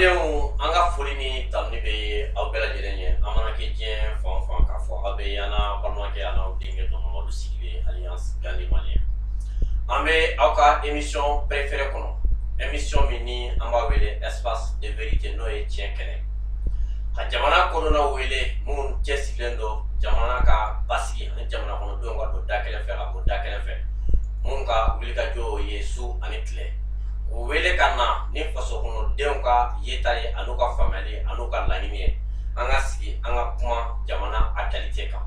Maliyɛnw an ka foli ni tanuni bɛ aw bɛɛ lajɛlen ye an mana kɛ diɲɛ fan o fan k'a fɔ aw bɛ an n'a balimakɛ an n'aw denkɛ Mamadu Sidibe Alliance Gandi Malien an bɛ aw ka émission préférée kɔnɔ émission min ni an b'a wele espace de vérité n'o ye tiɲɛ kɛnɛ ka jamana kɔnɔnaw wele minnu cɛsirilen don jamana ka basigi ani jamana kɔnɔdenw ka don da kelen fɛ ka bɔ da kelen fɛ minnu ka wulikajɔw ye su ani tile o wele ka na ni faso kɔnɔdenw ka yeta ye an'u ka faamuyali an'u ka laɲini ye an ka sigi an ka kuma jamana actualité kan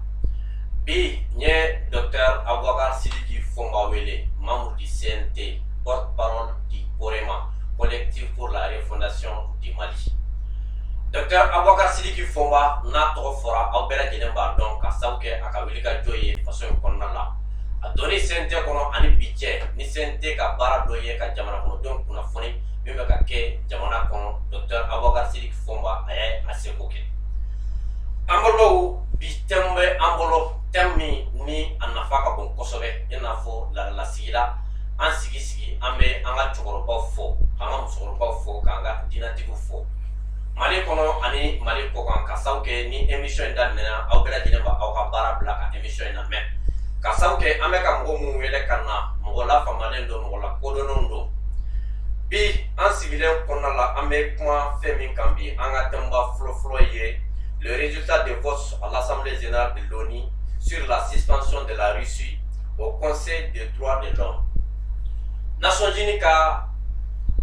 bi n ye Dr Aboubacar Sidiki Fomba wele membre du CNT porte-parole du COREMA collectif pour la refondation du Mali. Dr Aboubacar Sidiki Fomba n'a tɔgɔ fɔra aw bɛɛ lajɛlen b'a dɔn ka sabu kɛ a ka wulikajɔ ye faso in kɔnɔna la a donni CNT kɔnɔ ani bi cɛ ni CNT ka baara dɔ ye ka jamana kɔnɔdenw kunnafoni min bɛ ka kɛ jamana kɔnɔ Dr Aboubacar Sidiki Fomba a ye a seko kɛ an balimaw bi thème bɛ an bolo thème min ni a nafa ka bon kosɛbɛ i n'a fɔ laadalasigila an sigi an bɛ an ka cɛkɔrɔbaw fɔ k'an ka musokɔrɔbaw fɔ k'an ka diinɛtigiw fɔ Mali kɔnɔ ani Mali kɔkan ka sabu kɛ ni émission in daminɛna aw bɛɛ lajɛlen b'a aw ka baara bila ka émission in lamɛn ka sabu kɛ an bɛ ka mɔgɔ minnu wele ka na mɔgɔ lafaamuyalen don mɔgɔ lakodɔnnenw don bi an sigilen kɔnɔna la an bɛ kuma fɛn min kan bi an ka thèmeba fɔlɔfɔlɔ ye le résultat des votes à l'Assemblée générale de l'ONU sur la suspension de la Russie au Conseil des droits de l'homme. Nations Unies ka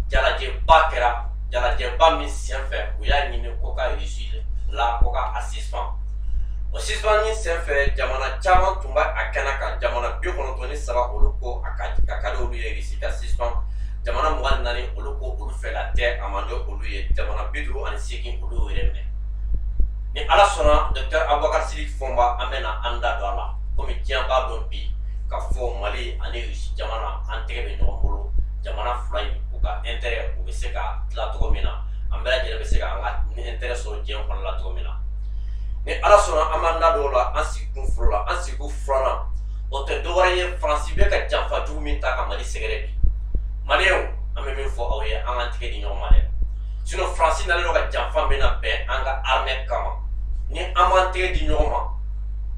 jalajɛba kɛra jalajɛba min sen fɛ u y'a ɲini ko ka Russie la ko ka a suspend o suspendni sen fɛ jamana caman tun b'a a kɛnɛ kan jamana 93 olu ko a ka di olu ye Russie ka suspend jamana 24 olu ko olu fɛla tɛ a man di olu ye jamana 58 olu yɛrɛ minɛ ni Ala sɔnna Dr Aboubacar Sidiki Fomba an bɛna an da don a la komi diɲɛ b'a dɔn bi ka fɔ Mali ani Russie jamana an tɛgɛ bɛ ɲɔgɔn bolo jamana fila in u ka intérêt u bɛ se ka dilan cogo min na an bɛɛ lajɛlen bɛ se ka an ka intérêt sɔrɔ diɲɛ kɔnɔna la cogo min na ni Ala sɔnna an b'an da don o la an sigikun fɔlɔ la an sigikun filanan o tɛ dɔwɛrɛ ye Faransi bɛ ka janfa jugu min ta ka Mali sɛgɛrɛ bi Maliyɛnw an bɛ min fɔ aw ye an k'an tigɛ di ɲɔgɔn ma dɛ sinon Faransi nalen don ka janfa min na bɛn an ka armée kama ni an b'an tigɛ di ɲɔgɔn ma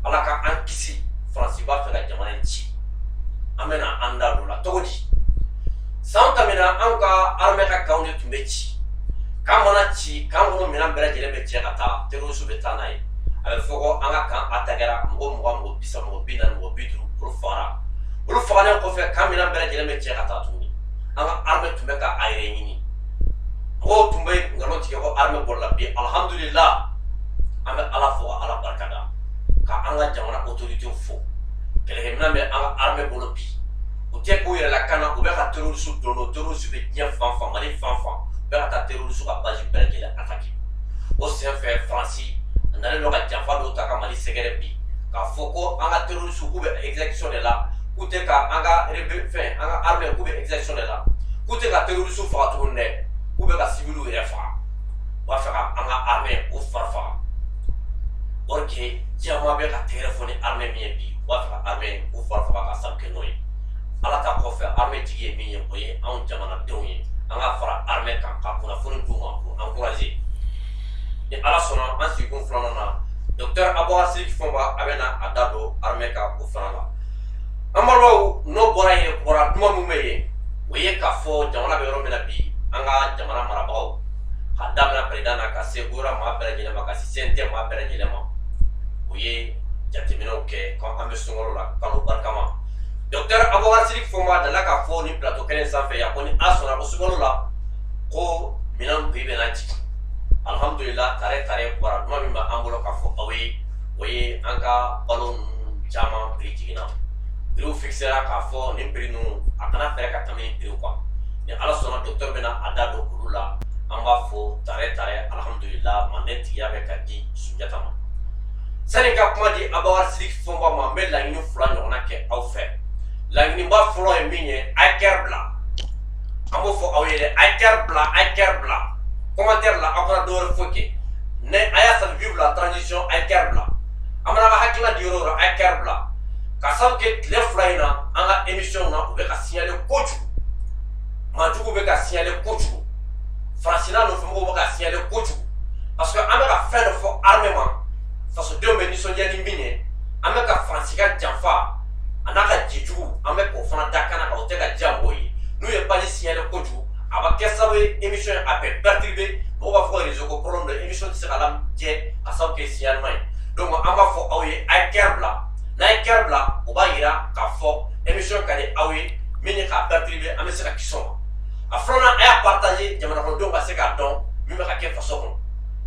Ala ka an kisi Faransi b'a fɛ ka jamana in ci an bɛna an da don o la cogo di san tɛmɛna an ka armée ka kanw de tun bɛ ci k'an mana ci kan kɔnɔ minɛn bɛɛ lajɛlen bɛ cɛ ka taa terroristes bɛ taa n'a ye a bɛ fɔ ko an ka kan attaquera mɔgɔ 20 mɔgɔ 30 mɔgɔ 40 mɔgɔ 50 olu fagara olu fagalen kɔfɛ kan minɛn bɛɛ lajɛlen bɛ cɛ ka taa tuguni an ka armée tun bɛ ka a yɛrɛ ɲini mɔgɔw tun bɛ nkalon tigɛ ko armée bɔra bi alhamdulillah an bɛ Ala fo ka Ala barikada ka an ka jamana autorités fo kɛlɛkɛminɛn bɛ an ka armée bolo bi u tɛ k'u yɛrɛ lakana u bɛ ka terroristes don terroristes bɛ diɲɛ fan fan Mali fan fan u bɛ ka taa terroristes ka base bɛɛ lajɛlen attaquer o sen fɛ Faransi a nalen don ka janfa dɔw ta ka Mali sɛgɛrɛ bi k'a fɔ ko an ka terroristes k'u bɛ exécution de la k'u tɛ ka an ka fɛn an ka armée k'u bɛ exécution de la k'u tɛ ka terroristes faga tuguni dɛ k'u bɛ ka civils yɛrɛ faga u b'a fɛ ka an ka armée k'u fari faga or que diɲɛmaa bɛ ka tɛgɛrɛ fɔ ni armée min ye bi u b'a fɛ ka armée k'u fari faga ka sabu kɛ n'o ye Ala ta kɔfɛ armée jigi ye min ye o ye anw jamanadenw ye an ka fara armée kan ka kunnafoni d'u ma k'u encourager ni Ala sɔnna an sigikun filanan na Dr Aboubacar Sidiki Fomba a bɛna a da don armée kan o fana la an balimaw n'o bɔra yen bɔra duman min bɛ yen o ye k'a fɔ jamana bɛ yɔrɔ min na bi an ka jamana marabagaw ka daminɛ président na ka se gouvernement maa bɛɛ lajɛlen ma ka se CNT maa bɛɛ lajɛlen ma u ye jateminɛw kɛ ko an bɛ sunkalo la kalo barikama Dr Aboubacar Sidiki Fomba dala k'a fɔ ni plateau kelen sanfɛ yan ko ni Ala sɔnna ko sunkalo la ko minɛn prix bɛna jigin alhamdulillah tare bɔra duman min b'an bolo k'a fɔ aw ye o ye an ka balo ninnu caman prix jiginna prix fixera k'a fɔ nin prix ninnu a kana fɛrɛ ka tɛmɛ nin prix kan ni Ala sɔnna docteur bɛna a da don olu la an b'a fɔ tare alhamdulillah manden tigiya bɛ ka di Sunjata ma sani ka kuma di Aboubacar Sidiki Fomba ma n bɛ laɲini fila ɲɔgɔnna kɛ aw fɛ laɲiniba fɔlɔ ye min ye a ye cœur bila an b'o fɔ aw ye dɛ a ye cœur bila commentaire la aw kana dɔwɛrɛ foyi kɛ ne a y'a sabi vivre la transition a ye cœur bila an mana ka hakilina di yɔrɔ o yɔrɔ a ye cœur bila ka sabu kɛ tile fila in na an ka émission na u bɛ ka signaler kojugu maajugu bɛ ka signaler kojugu Francina no fumo ka signaler koju parce que ameka fin de fo armement façon de me ni sonia ni minye ameka Francina janfa anaka jiju ameka fana dakana ka oteka jamboyi nous est pas signaler koju aba kesawe émission appel perturbé on va faire les problèmes de émission qui sera là à ça que signalement donc on va faire awe ay kerbla na kerbla on va ira ka fo émission kale awe mini ka perturbé amesa ka kisson a flona a partager jamana ko donc c'est ka don mi ka ke façon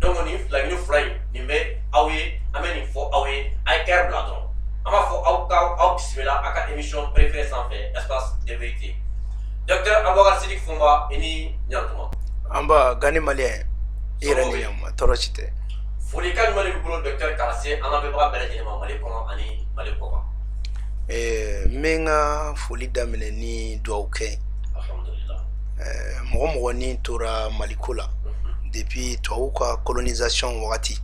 donc on la ñu fly ni be awe ameni fo awe ay kerbla don ama fo au bismillah aka émission préférée sans fait espace de vérité docteur Aboubacar Sidiki Fumba ini nyantuma amba gani malien irani yamma torochite foli kan mali bulo docteur Karase ana be ba bele jema mali kono ani mali ko menga foli damine ni douke alhamdulillah mo ni tora malikola depuis touka colonisation wakati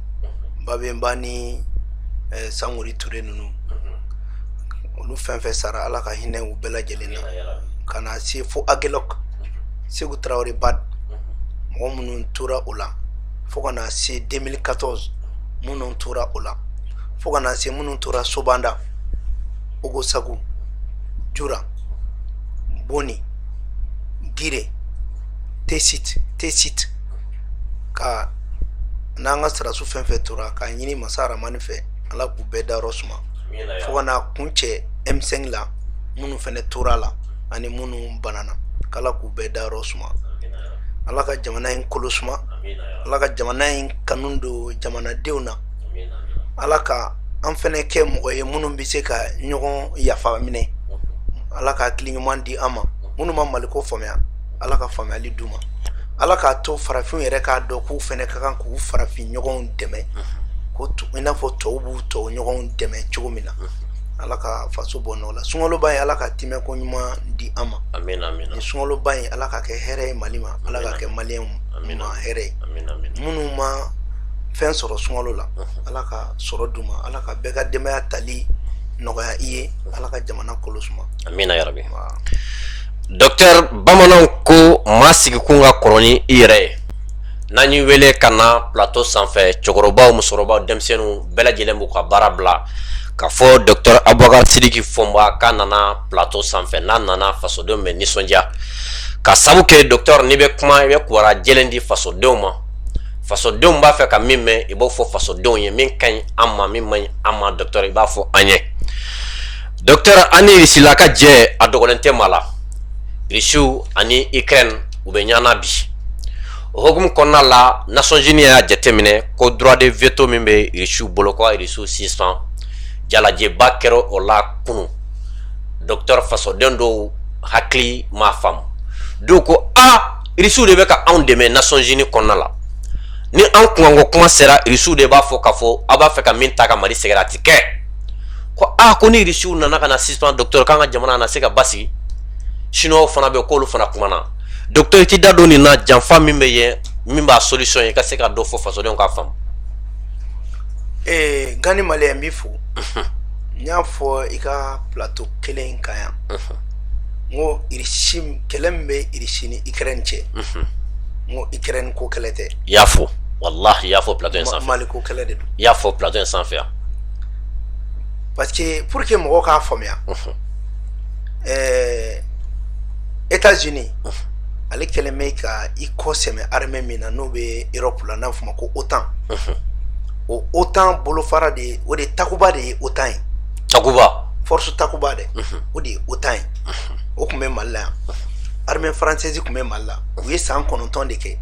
babe mbani sangori touré nunu onu fenfe sara ala ka hine u bela jelena kana si fo agelok Sékou Traoré bad mo munun tora ola fo kana si 2014 munun tora ola fo kana si munun tora sobanda ogo sagu jura boni gire tesit ka nanga sara su fenfe tora ka nyini masara manife ala ku beda rosma fo kana kunche M5 la munu fene tora la ani munu banana kala ku beda rosma ala ka jamana in kolusma ala ka jamana in kanundo jamana deuna ala ka an fene ke mo ye munu bi se ka nyogon yafa mine ala ka klinyuman di ama munu ma maliko famia ala ka famali duma ala ka to farafin yere ka do ku fene ka kan ku farafin nyogon deme ko to ina fo to bu to nyogon deme chugumina ala ka faso bono la sungolo bay ala ka time ko nyuma di ama amin amin ni sungolo bay ala ka ke here malima ala ka ke malien ma here amin amin munu ma fen soro sungolo la ala ka soro duma ala ka bega demaya tali nogoya iye ala ka jamana kolosuma amina ya rabbi docteur bamanan ko masigi kunga koroni ire nani wele kana plateau sans fait chokoroba musoroba demsenu bela jelembu ka barabla ka fo docteur Aboubacar Sidiki Fumba kanana plateau sans fait nana faso de me nisonja ka sabu ke docteur ni be kuma be kwara jelendi faso de ma faso de mba fe ka mimme e bo fo faso de ye min kan amma min man amma docteur e ba fo anye docteur ani risilaka je adogonente mala rishu ani Ukraine ube nyana bi hogum konna la Nations Unies ya jetemine ko droit de veto mimbe rishu boloko rishu 600 jala je bakero ola kunu docteur faso dendo hakli ma fam doko a rishu de beka on deme Nations Unies konna la ni an kungo kuma sera rishu de ba fo kafo aba fe ka min taka mari segrati ke ko a ko ni rishu nana kana 600 docteur kanga jamana na se ka basi chino fana be ko lu fana kuma na docteur ti dado ni na janfa mi be ye mi ba solution ye ka se ka do fo faso de on ka fam gani male mbifu nya fo ika plateau kelen kaya ngo irishim kelembe irishini ikrenche ngo ikren ko kelete yafo wallahi yafo plateau sans faire maliko kelede yafo plateau sans faire parce que pour que mo ka famia États-Unis avec Telemeka ikoseme armée mina no be Europe la na fuma ko OTAN o OTAN bolofara de o de takuba de OTAN takuba force takuba de o de OTAN o kume malla armée française kume malla o ye san kononton de ke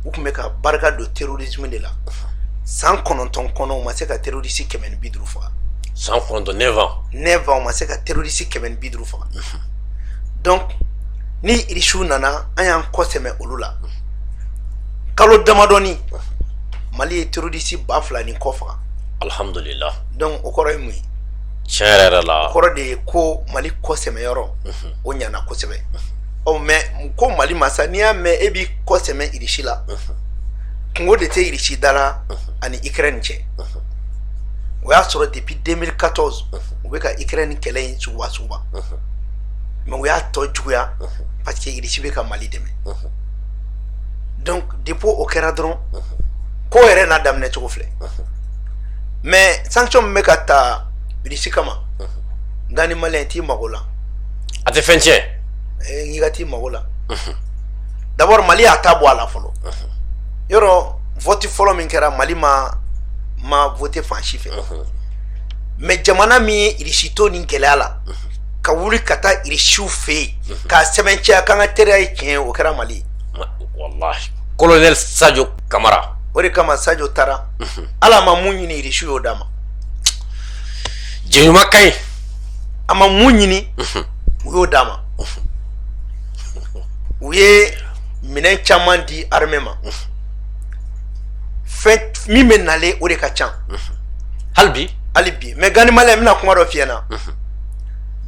o kume ka barka do terrorisme de la san kononton kono ma se ka terroriste kemen bidru fa sans compte 9 ans ma se ka terroriste kemen bidru fa donc ni irishu nana ayan koseme olula kalo damadoni mali terroriste bafla ni kofa alhamdulillah donc okoro mu chere la okoro de ko mali koseme yoro o nyana kosebe o me ko mali masania me ebi koseme irishila ngo de te irishi dara ani Ukraine che wa soro depuis 2014 we ka Ukraine kelen suwa mais we a to juya parce que irishi be ka mali deme donc depuis au kɛra dɔrɔn ko yɛrɛ n'a daminɛ cogo filɛ mais sanction min bɛ ka ta Russie kama nka ni maliyɛn t'i mago la a tɛ fɛn tiɲɛ n'i ka t'i mago la d'abord Mali y'a ta bɔ a la fɔlɔ yɔrɔ vote fɔlɔ min kɛra Mali ma vote fan si fɛ mais jamana min ye Russie to nin gɛlɛya la ka wuli ka taa Russiw fɛ yen k'a sɛbɛntiya k'an ka teriya ye tiɲɛ o kɛra Mali wallahi colonel Sadio Camara o de kama Sadio taara ala ma mun ɲini Russiw y'o d'a ma jɛɲuman ka ɲi a ma mun ɲini u y'o d'a ma u ye minɛn caman di armée ma fɛn min bɛ nalen o de ka ca hali bi mais gani maliyɛn n bɛna kuma dɔ f'i ɲɛna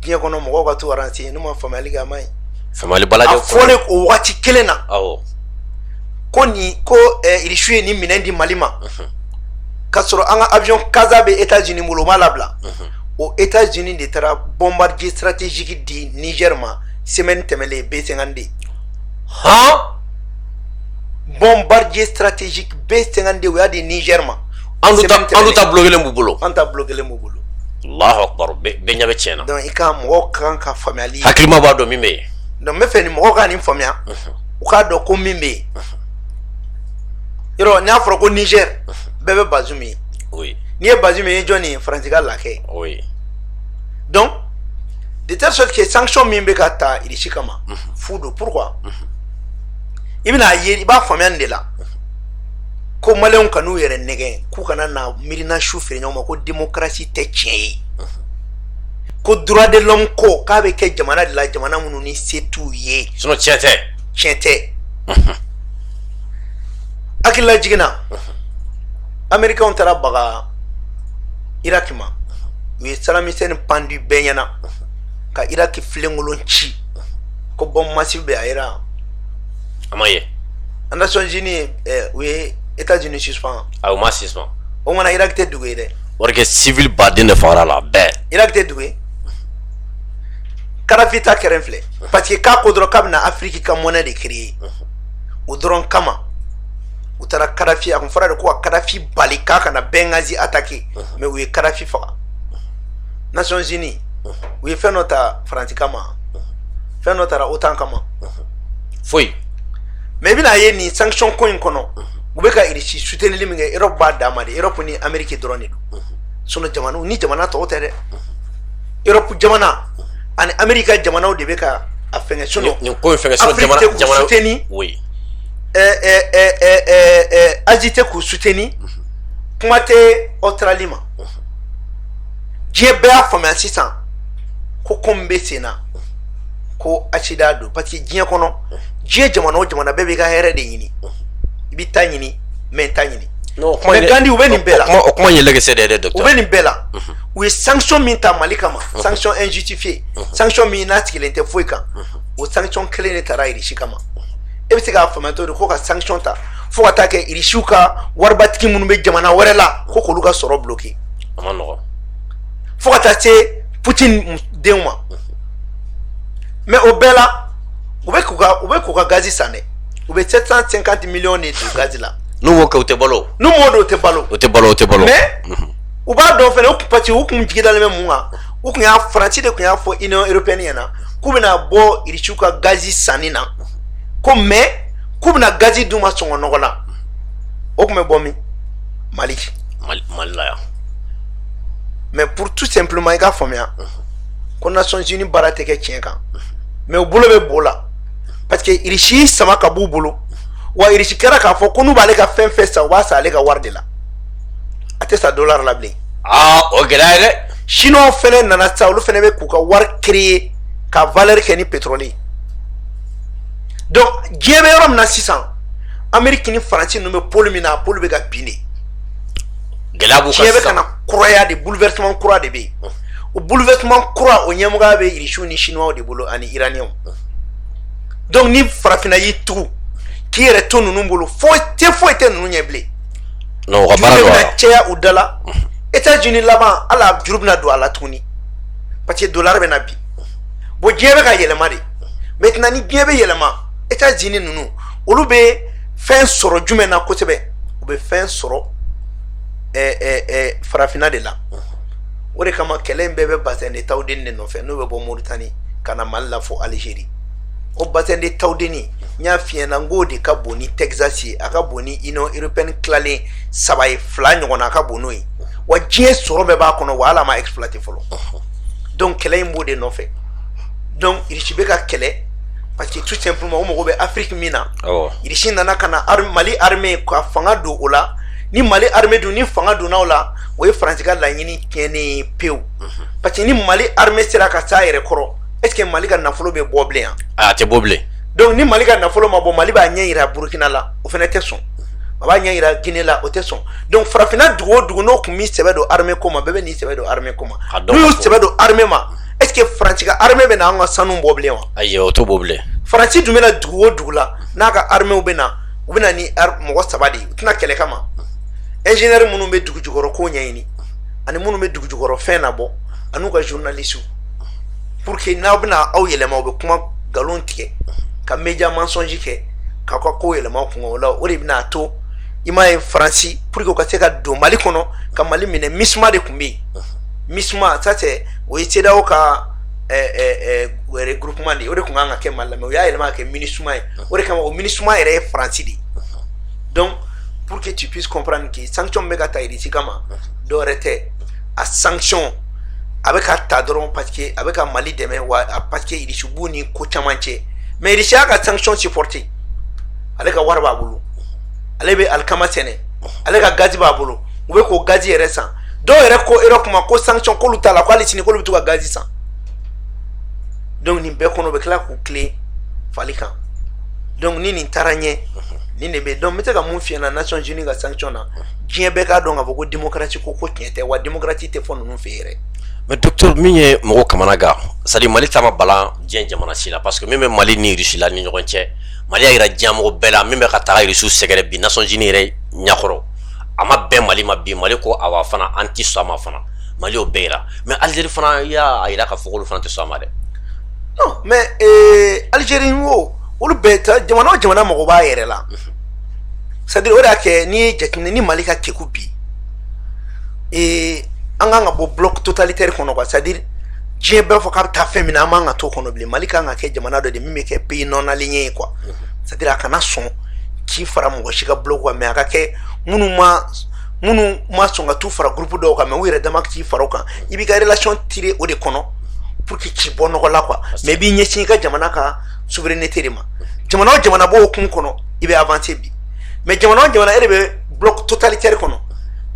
diɲɛ kɔnɔ mɔgɔw ka to renseigner n'u ma faamuyali kɛ a ma ɲi faamuyali balajɛ a fɔlen o waati kelen na awɔ ko Russie ye nin minɛn di Mali ma k'a sɔrɔ an ka avion Kaza bɛ États-Unis bolo o m'a labila o États-Unis de taara bombardier stratégique di Niger ma semaine tɛmɛlen B52 bombardier stratégique B52 o y'a di Niger ma an du ta bloqué len b'u bolo an ta bloqué len b'u bolo Allahu akbar bɛɛ ɲɛ bɛ tiɲɛ na donc i ka mɔgɔw kan ka faamuyali hakilima b'a dɔn min bɛ yen donc n bɛ fɛ ni mɔgɔw ka nin faamuya u k'a dɔn ko min bɛ yen yɔrɔ n'a fɔra ko Niger bɛɛ bɛ Bazoum ye oui n'i ye Bazoum ye i ye jɔn ye Faransi ka lakɛ oui donc de telle sorte que sanction min bɛ ka ta Russie kama fu don pourquoi i bɛna ye i b'a faamuya nin de la ko maliyɛnw ka n'u yɛrɛ nɛgɛn k'u kana na miirina su feere ɲɔgɔn ma ko démocratie tɛ tiɲɛ ye ko droit de l'homme ko k'a bɛ kɛ jamana de la jamana minnu ni se t'u ye sinon tiɲɛ tɛ tiɲɛ tɛ hakilila jiginna américains taara baga Irak ma u ye Saddam Hussein pandu bɛɛ ɲɛna ka Irak filenkolon ci ko bombe massive bɛ a yera a ma ye Nations Unies u ye États-Unis suspend a u ma suspend o mana Irak tɛ dugu ye dɛ wari kɛ civil baden de fagara la bɛɛ Irak tɛ dugu ye Kadhafi ta kɛrɛn filɛ parce que k'a ko dɔrɔn k'a bɛna Afrique ka monnaie de créer o dɔrɔn kama u taara Kadhafi a kun fɔra de ko ka Kadhafi bali k'a kana Benghazi attaquer mais u ye Kadhafi faga Nations Unies u ye fɛn dɔ ta Faransi kama fɛn dɔ taara OTAN kama foyi mais i bɛna ye nin sanction ko in kɔnɔ u bɛ ka Russie soutenir min kɛ Europe b'a d'a ma de Europe ni Amérique dɔrɔn de don sinon jamanaw ni jamana tɔw tɛ dɛ Europe jamana ani Amérique jamanaw de bɛ ka a fɛngɛ sinon nin ko in fɛngɛ sinon jamana soutenir oui Asie tɛ k'u soutenir kuma tɛ Australie ma diɲɛ bɛɛ y'a faamuya sisan ko min bɛ sen na ko accident don parce que diɲɛ kɔnɔ diɲɛ jamana o jamana bɛɛ b'i ka hɛrɛ de ɲini i bɛ ta ɲini mais ta ɲini mais Gandhi u bɛ nin bɛɛ la o kuma ye lɛgɛsɛ de ye dɛ docteur u bɛ nin bɛɛ la u ye sanction min ta Mali kama sanction injustifiée sanction min n'a sigilen tɛ foyi kan o sanction kelen de taara Russie kama e bɛ se k'a faamuya cogo di ko ka sanction ta fo ka taa kɛ Russiw ka waribatigi minnu bɛ jamana wɛrɛ la ko k'olu ka sɔrɔ bloqué a ma nɔgɔn fo ka taa se Poutine denw ma mais o bɛɛ la u bɛ k'u ka gazi san dɛ u bɛ 750 millions de don gazi la n'u m'o kɛ u tɛ balo n'u m'o don u tɛ balo mais u b'a dɔn fɛnɛ parce que u kun jigidalen bɛ mun kan u kun y'a Faransi de kun y'a fɔ Union européenne ɲɛna k'u bɛna bɔ Russiw ka gazi sanni na ko mais k'u bɛna gazi d'u ma sɔngɔ nɔgɔ la o kun bɛ bɔ min Mali la yan mais pour tout simplement i ka faamuya ko Nations Unies baara tɛ kɛ tiɲɛ kan mais u bolo bɛ bo la parce que Russie sama ka b'u bolo wa Russie kɛra k'a fɔ ko n'u b'ale ka fɛn fɛn san u b'a san ale ka wari de la a tɛ sa dollar la bilen o gɛlɛya ye dɛ Chinois fɛnɛ nana sa olu fɛnɛ bɛ k'u ka wari créer ka valeur kɛ ni pétrole ye donc diɲɛ bɛ yɔrɔ min na sisan Amérique ni Faransi ninnu bɛ pôle min na a pôle bɛ ka bin de gɛlɛya b'u kan diɲɛ bɛ ka na kuraya de bouleversement kura de bɛ yen o bouleversement kura o ɲɛmɔgɔya bɛ Russiw ni Chinois de bolo ani Iraniens donc ni farafinna y'i tugu k'i yɛrɛ to ninnu bolo foyi tɛ ninnu ɲɛ bilen non o ka baara juru bɛna caya u da la États-Unis laban ala juru bɛna don a la tuguni parce que dollar bɛna bi bon diɲɛ bɛ ka yɛlɛma de maintenant ni diɲɛ bɛ yɛlɛma États-Unis ninnu olu bɛ fɛn sɔrɔ jumɛn na kosɛbɛ u bɛ fɛn sɔrɔ farafinna de la o de kama kɛlɛ in bɛɛ bɛ bassin de tawdeni de nɔfɛ n'o bɛ bɔ Mauritanie ka na Mali la fo Algérie o bassin de tawdeni n y'a f'i ɲɛna n k'o de ka bon ni Texas ye a ka bon ni Union européenne tilalen 3 ye 2 ɲɔgɔn na a ka bon n'o ye wa diɲɛ sɔrɔ bɛɛ b'a kɔnɔ wa hali a ma exploiter fɔlɔ donc kɛlɛ in b'o de nɔfɛ donc Irisi bɛ ka kɛlɛ parce que tout simplement o mago bɛ Afrique min na Irisi nana ka na Mali armée ka fanga don o la ni Mali armée dun ni fanga donna o la o ye Faransi ka laɲini tiɲɛnen pewu parce que ni Mali armée sera ka s'a yɛrɛ kɔrɔ est ce que Mali ka nafolo bɛ bɔ bilen yan a tɛ bɔ bilen donc ni Mali ka nafolo ma bɔ Mali b'a ɲɛ yira Burkina la o fɛnɛ tɛ sɔn a b'a ɲɛ yira Guinée la o tɛ sɔn donc farafinna dugu o dugu n'o kun b'i sɛbɛ don armée ko ma bɛɛ bɛ n'i sɛbɛ don armée ko ma n'u y'u sɛbɛ don armée ma est ce que Faransi ka armée bɛ na an ka sanu bɔ bilen wa ayi o t'o bɔ bilen Faransi dun bɛna dugu o dugu la n'a ka armée bɛ na u bɛ na ni mɔgɔ 3 de ye u tɛna kɛlɛ kama ingénieur minnu bɛ dugu jukɔrɔ ko ɲɛɲini ani minnu bɛ dugu jukɔrɔ fɛn labɔ an'u ka journaliste pour que n'aw bɛna aw yɛlɛma u bɛ kuma nkalon tigɛ ka média mensonge kɛ k'aw ka ko yɛlɛma kunna o la o de bɛna to i m'a ye Faransi pour que u ka se ka don Mali kɔnɔ ka Mali minɛ MISMA de tun bɛ yen MISMA ça c'est o ye CEDEAO ka regroupement de ye o de tun kan ka kɛ Mali la mais u y'a yɛlɛma ka kɛ MINUSMA ye o de kama o MINUSMA yɛrɛ ye Faransi de ye donc pour que tu puisses comprendre que sanction bɛ ka ta Irisi kama dɔwɛrɛ tɛ a sanction a bɛ ka ta dɔrɔn parce que a bɛ ka Mali dɛmɛ wa parce que Irisi b'u ni ko caman cɛ mais Irisi y'a ka sanction supporter ale ka wari b'a bolo ale bɛ alikama sɛnɛ ale ka gazi b'a bolo u bɛ k'o gazi yɛrɛ san dɔw yɛrɛ ko Europe ma ko sanction k'olu t'a la ko hali sini k'olu bɛ to ka gazi san donc nin bɛɛ kɔnɔ u bɛ tila k'u tilen fali kan donc ni nin taara ɲɛ nin de bɛ donc n bɛ se ka mun f'i ɲɛna Nations Unies ka sanction na diɲɛ bɛɛ k'a dɔn k'a fɔ ko démocratie ko tiɲɛ tɛ wa démocratie tɛ fɔ ninnu fɛ yɛrɛ mais docteur min ye mɔgɔ kamana gan c'est à dire Mali ta ma balan diɲɛ jamana si la parce que min bɛ Mali ni Irisi la ni ɲɔgɔn cɛ Mali y'a yira diɲɛ mɔgɔ bɛɛ la min bɛ ka taga Irisiw sɛgɛrɛ bi Nations Unies yɛrɛ ɲɛkɔrɔ a ma bɛn Mali ma bi Mali ko awa fana an ti sɔn a ma fana Mali y'o bɛɛ yira mais Algérie fana y'a yira k'a fɔ k'olu fana tɛ sɔn a ma dɛ non mais Algérie wo olu bɛɛ ta jamana o jamana mɔgɔ b'a yɛrɛ la c'est à dire o de y'a kɛ n'i ye jateminɛ ni Mali ka kɛku bi an kan ka bɔ bloc totalitaire kɔnɔ quoi c'est à dire diɲɛ bɛɛ fɔ k'a bɛ taa fɛn min na an man ka t'o kɔnɔ bilen Mali kan ka kɛ jamana dɔ de min bɛ kɛ pays non aligné ye quoi c'est à dire a kana sɔn k'i fara mɔgɔ si ka bloc kan mais a ka kɛ minnu ma sɔn ka t'u fara groupe dɔw kan mais u yɛrɛ dama k'i fara o kan i b'i ka relation tirer o de kɔnɔ pour que k'i bɔ nɔgɔ la quoi mais i b'i ɲɛsin i ka jamana ka souveraineté de ma jamana o jamana b'o hukumu kɔnɔ i bɛ avancer bi mais jamana o jamana e de bɛ bloc totalitaire kɔnɔ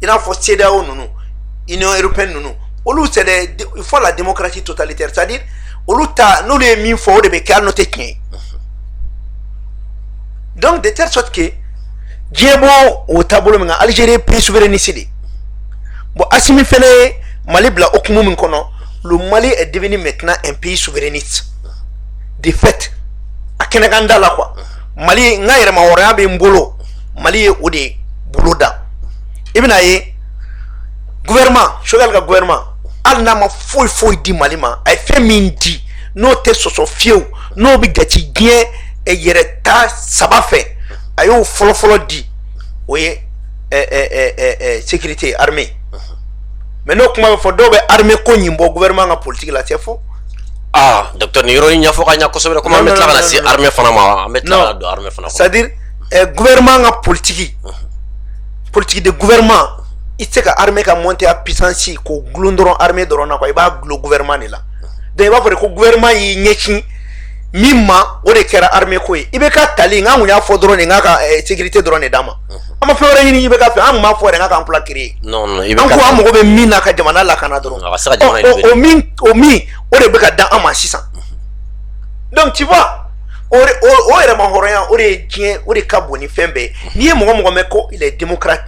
i n'a fɔ CEDEAO ninnu Union européenne ninnu olu c'est il faut la démocratie totalitaire c'est à dire olu ta n'olu ye min fɔ o de bɛ kɛ hali n'o tɛ tiɲɛ ye donc de telle sorte que diɲɛ bɔ o taabolo min kan Algérie ye pays souverainiste de bon Assimi fɛnɛ ye Mali bila hukumu min kɔnɔ le Mali est devenu maintenant un pays souverainiste de fait a kɛnɛkan da la quoi Mali n ka yɛrɛmahɔrɔnya bɛ n bolo Mali ye o de bolo da i bɛna ye gouvernement Choguel ka gouvernement hali n'a ma foyi di Mali ma a ye fɛn min di n'o tɛ sɔsɔ fiyewu n'o bɛ jate diɲɛ yɛrɛ ta 3 fɛ a y'o fɔlɔfɔlɔ di o ye sécurité armée mais n'o kuma bɛ fɔ dɔw bɛ armée ko ɲin bɔ gouvernement ka politique la c'est faux ah docteur ni yɔrɔ in ɲɛfɔ ka ɲɛ kosɛbɛ comment an bɛ tila ka na se armée fana ma an bɛ tila ka don armée fana kɔnɔ c'est à dire gouvernement ka politique de gouvernement i tɛ se ka armée ka monter à puissance k'o gulon dɔrɔn armée dɔrɔn na quoi i b'a gulon gouvernement de la donc i b'a fɔ de ko gouvernement y'i ɲɛsin min ma o de kɛra armée ko ye i bɛ ka tali n k'an kun y'a fɔ dɔrɔn de n k'a ka sécurité dɔrɔn de d'a ma an ma fɛn wɛrɛ ɲini i bɛ ka fɛ an kun b'a fɔ yɛrɛ n k'a ka emploi créer an ko an mago bɛ min na ka jamana lakana dɔrɔn o min o de bɛ ka da an ma sisan donc tu vois o yɛrɛma hɔrɔnya o de ye diɲɛ o de ka bon ni fɛn bɛɛ n'i ye mɔgɔ mɔgɔ mɛn ko il est démocrate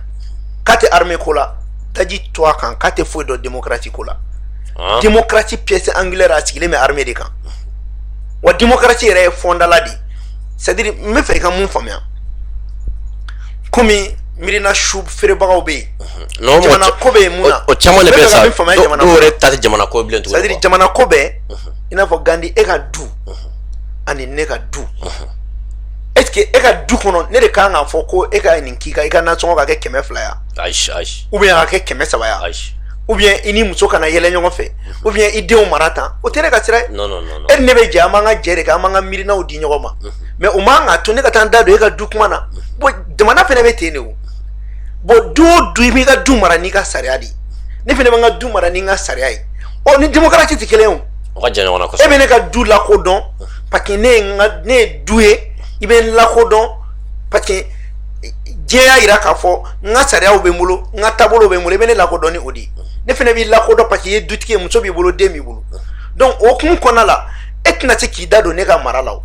k'a tɛ armée ko la taji to a kan k'a tɛ foyi dɔn démocratie ko la démocratie pièce angulaire a sigilen bɛ armée de kan wa démocratie yɛrɛ ye fondala de c'est à dire n bɛ fɛ i ka mun faamuya komi mirina su feerebagaw bɛ yen jamana ko bɛ yen mun na o caman de bɛ sa dɔw yɛrɛ ta tɛ jamana ko bilen tuguni c'est à dire jamana ko bɛɛ i n'a fɔ Gandhi e ka du ani ne ka du est ce que e ka du kɔnɔ ne de kan ka fɔ ko e ka nin k'i ka i ka nasɔngɔ ka kɛ 100 fila ya ou bien a ka kɛ 130 ya ou bien i ni muso kana yɛlɛ ɲɔgɔn fɛ ou bien i denw mara tan o tɛ ne ka sira ye e ne bɛ jɛ an b'an ka jɛ de kan an b'an ka miirinaw di ɲɔgɔn ma mais o man ka to ne ka taa n da don e ka du kuma na bon jamana fɛnɛ bɛ ten de o bon du o du i b'i ka du mara n'i ka sariya de ne fɛnɛ b'an ka du mara ni n ka sariya ye ɔ ni démocratie tɛ kelen ye o e bɛ ne ka du lakodɔn parce que ne ye du ye i bɛ n lakodɔn parce que diɲɛ y'a yira k'a fɔ n ka sariyaw bɛ n bolo n ka taabolo bɛ n bolo i bɛ ne lakodɔn ni o de ye ne fɛnɛ b'i lakodɔn parce que i ye dutigi ye muso b'i bolo den b'i bolo donc o hukumu kɔnɔna la e tɛna se k'i da don ne ka mara la o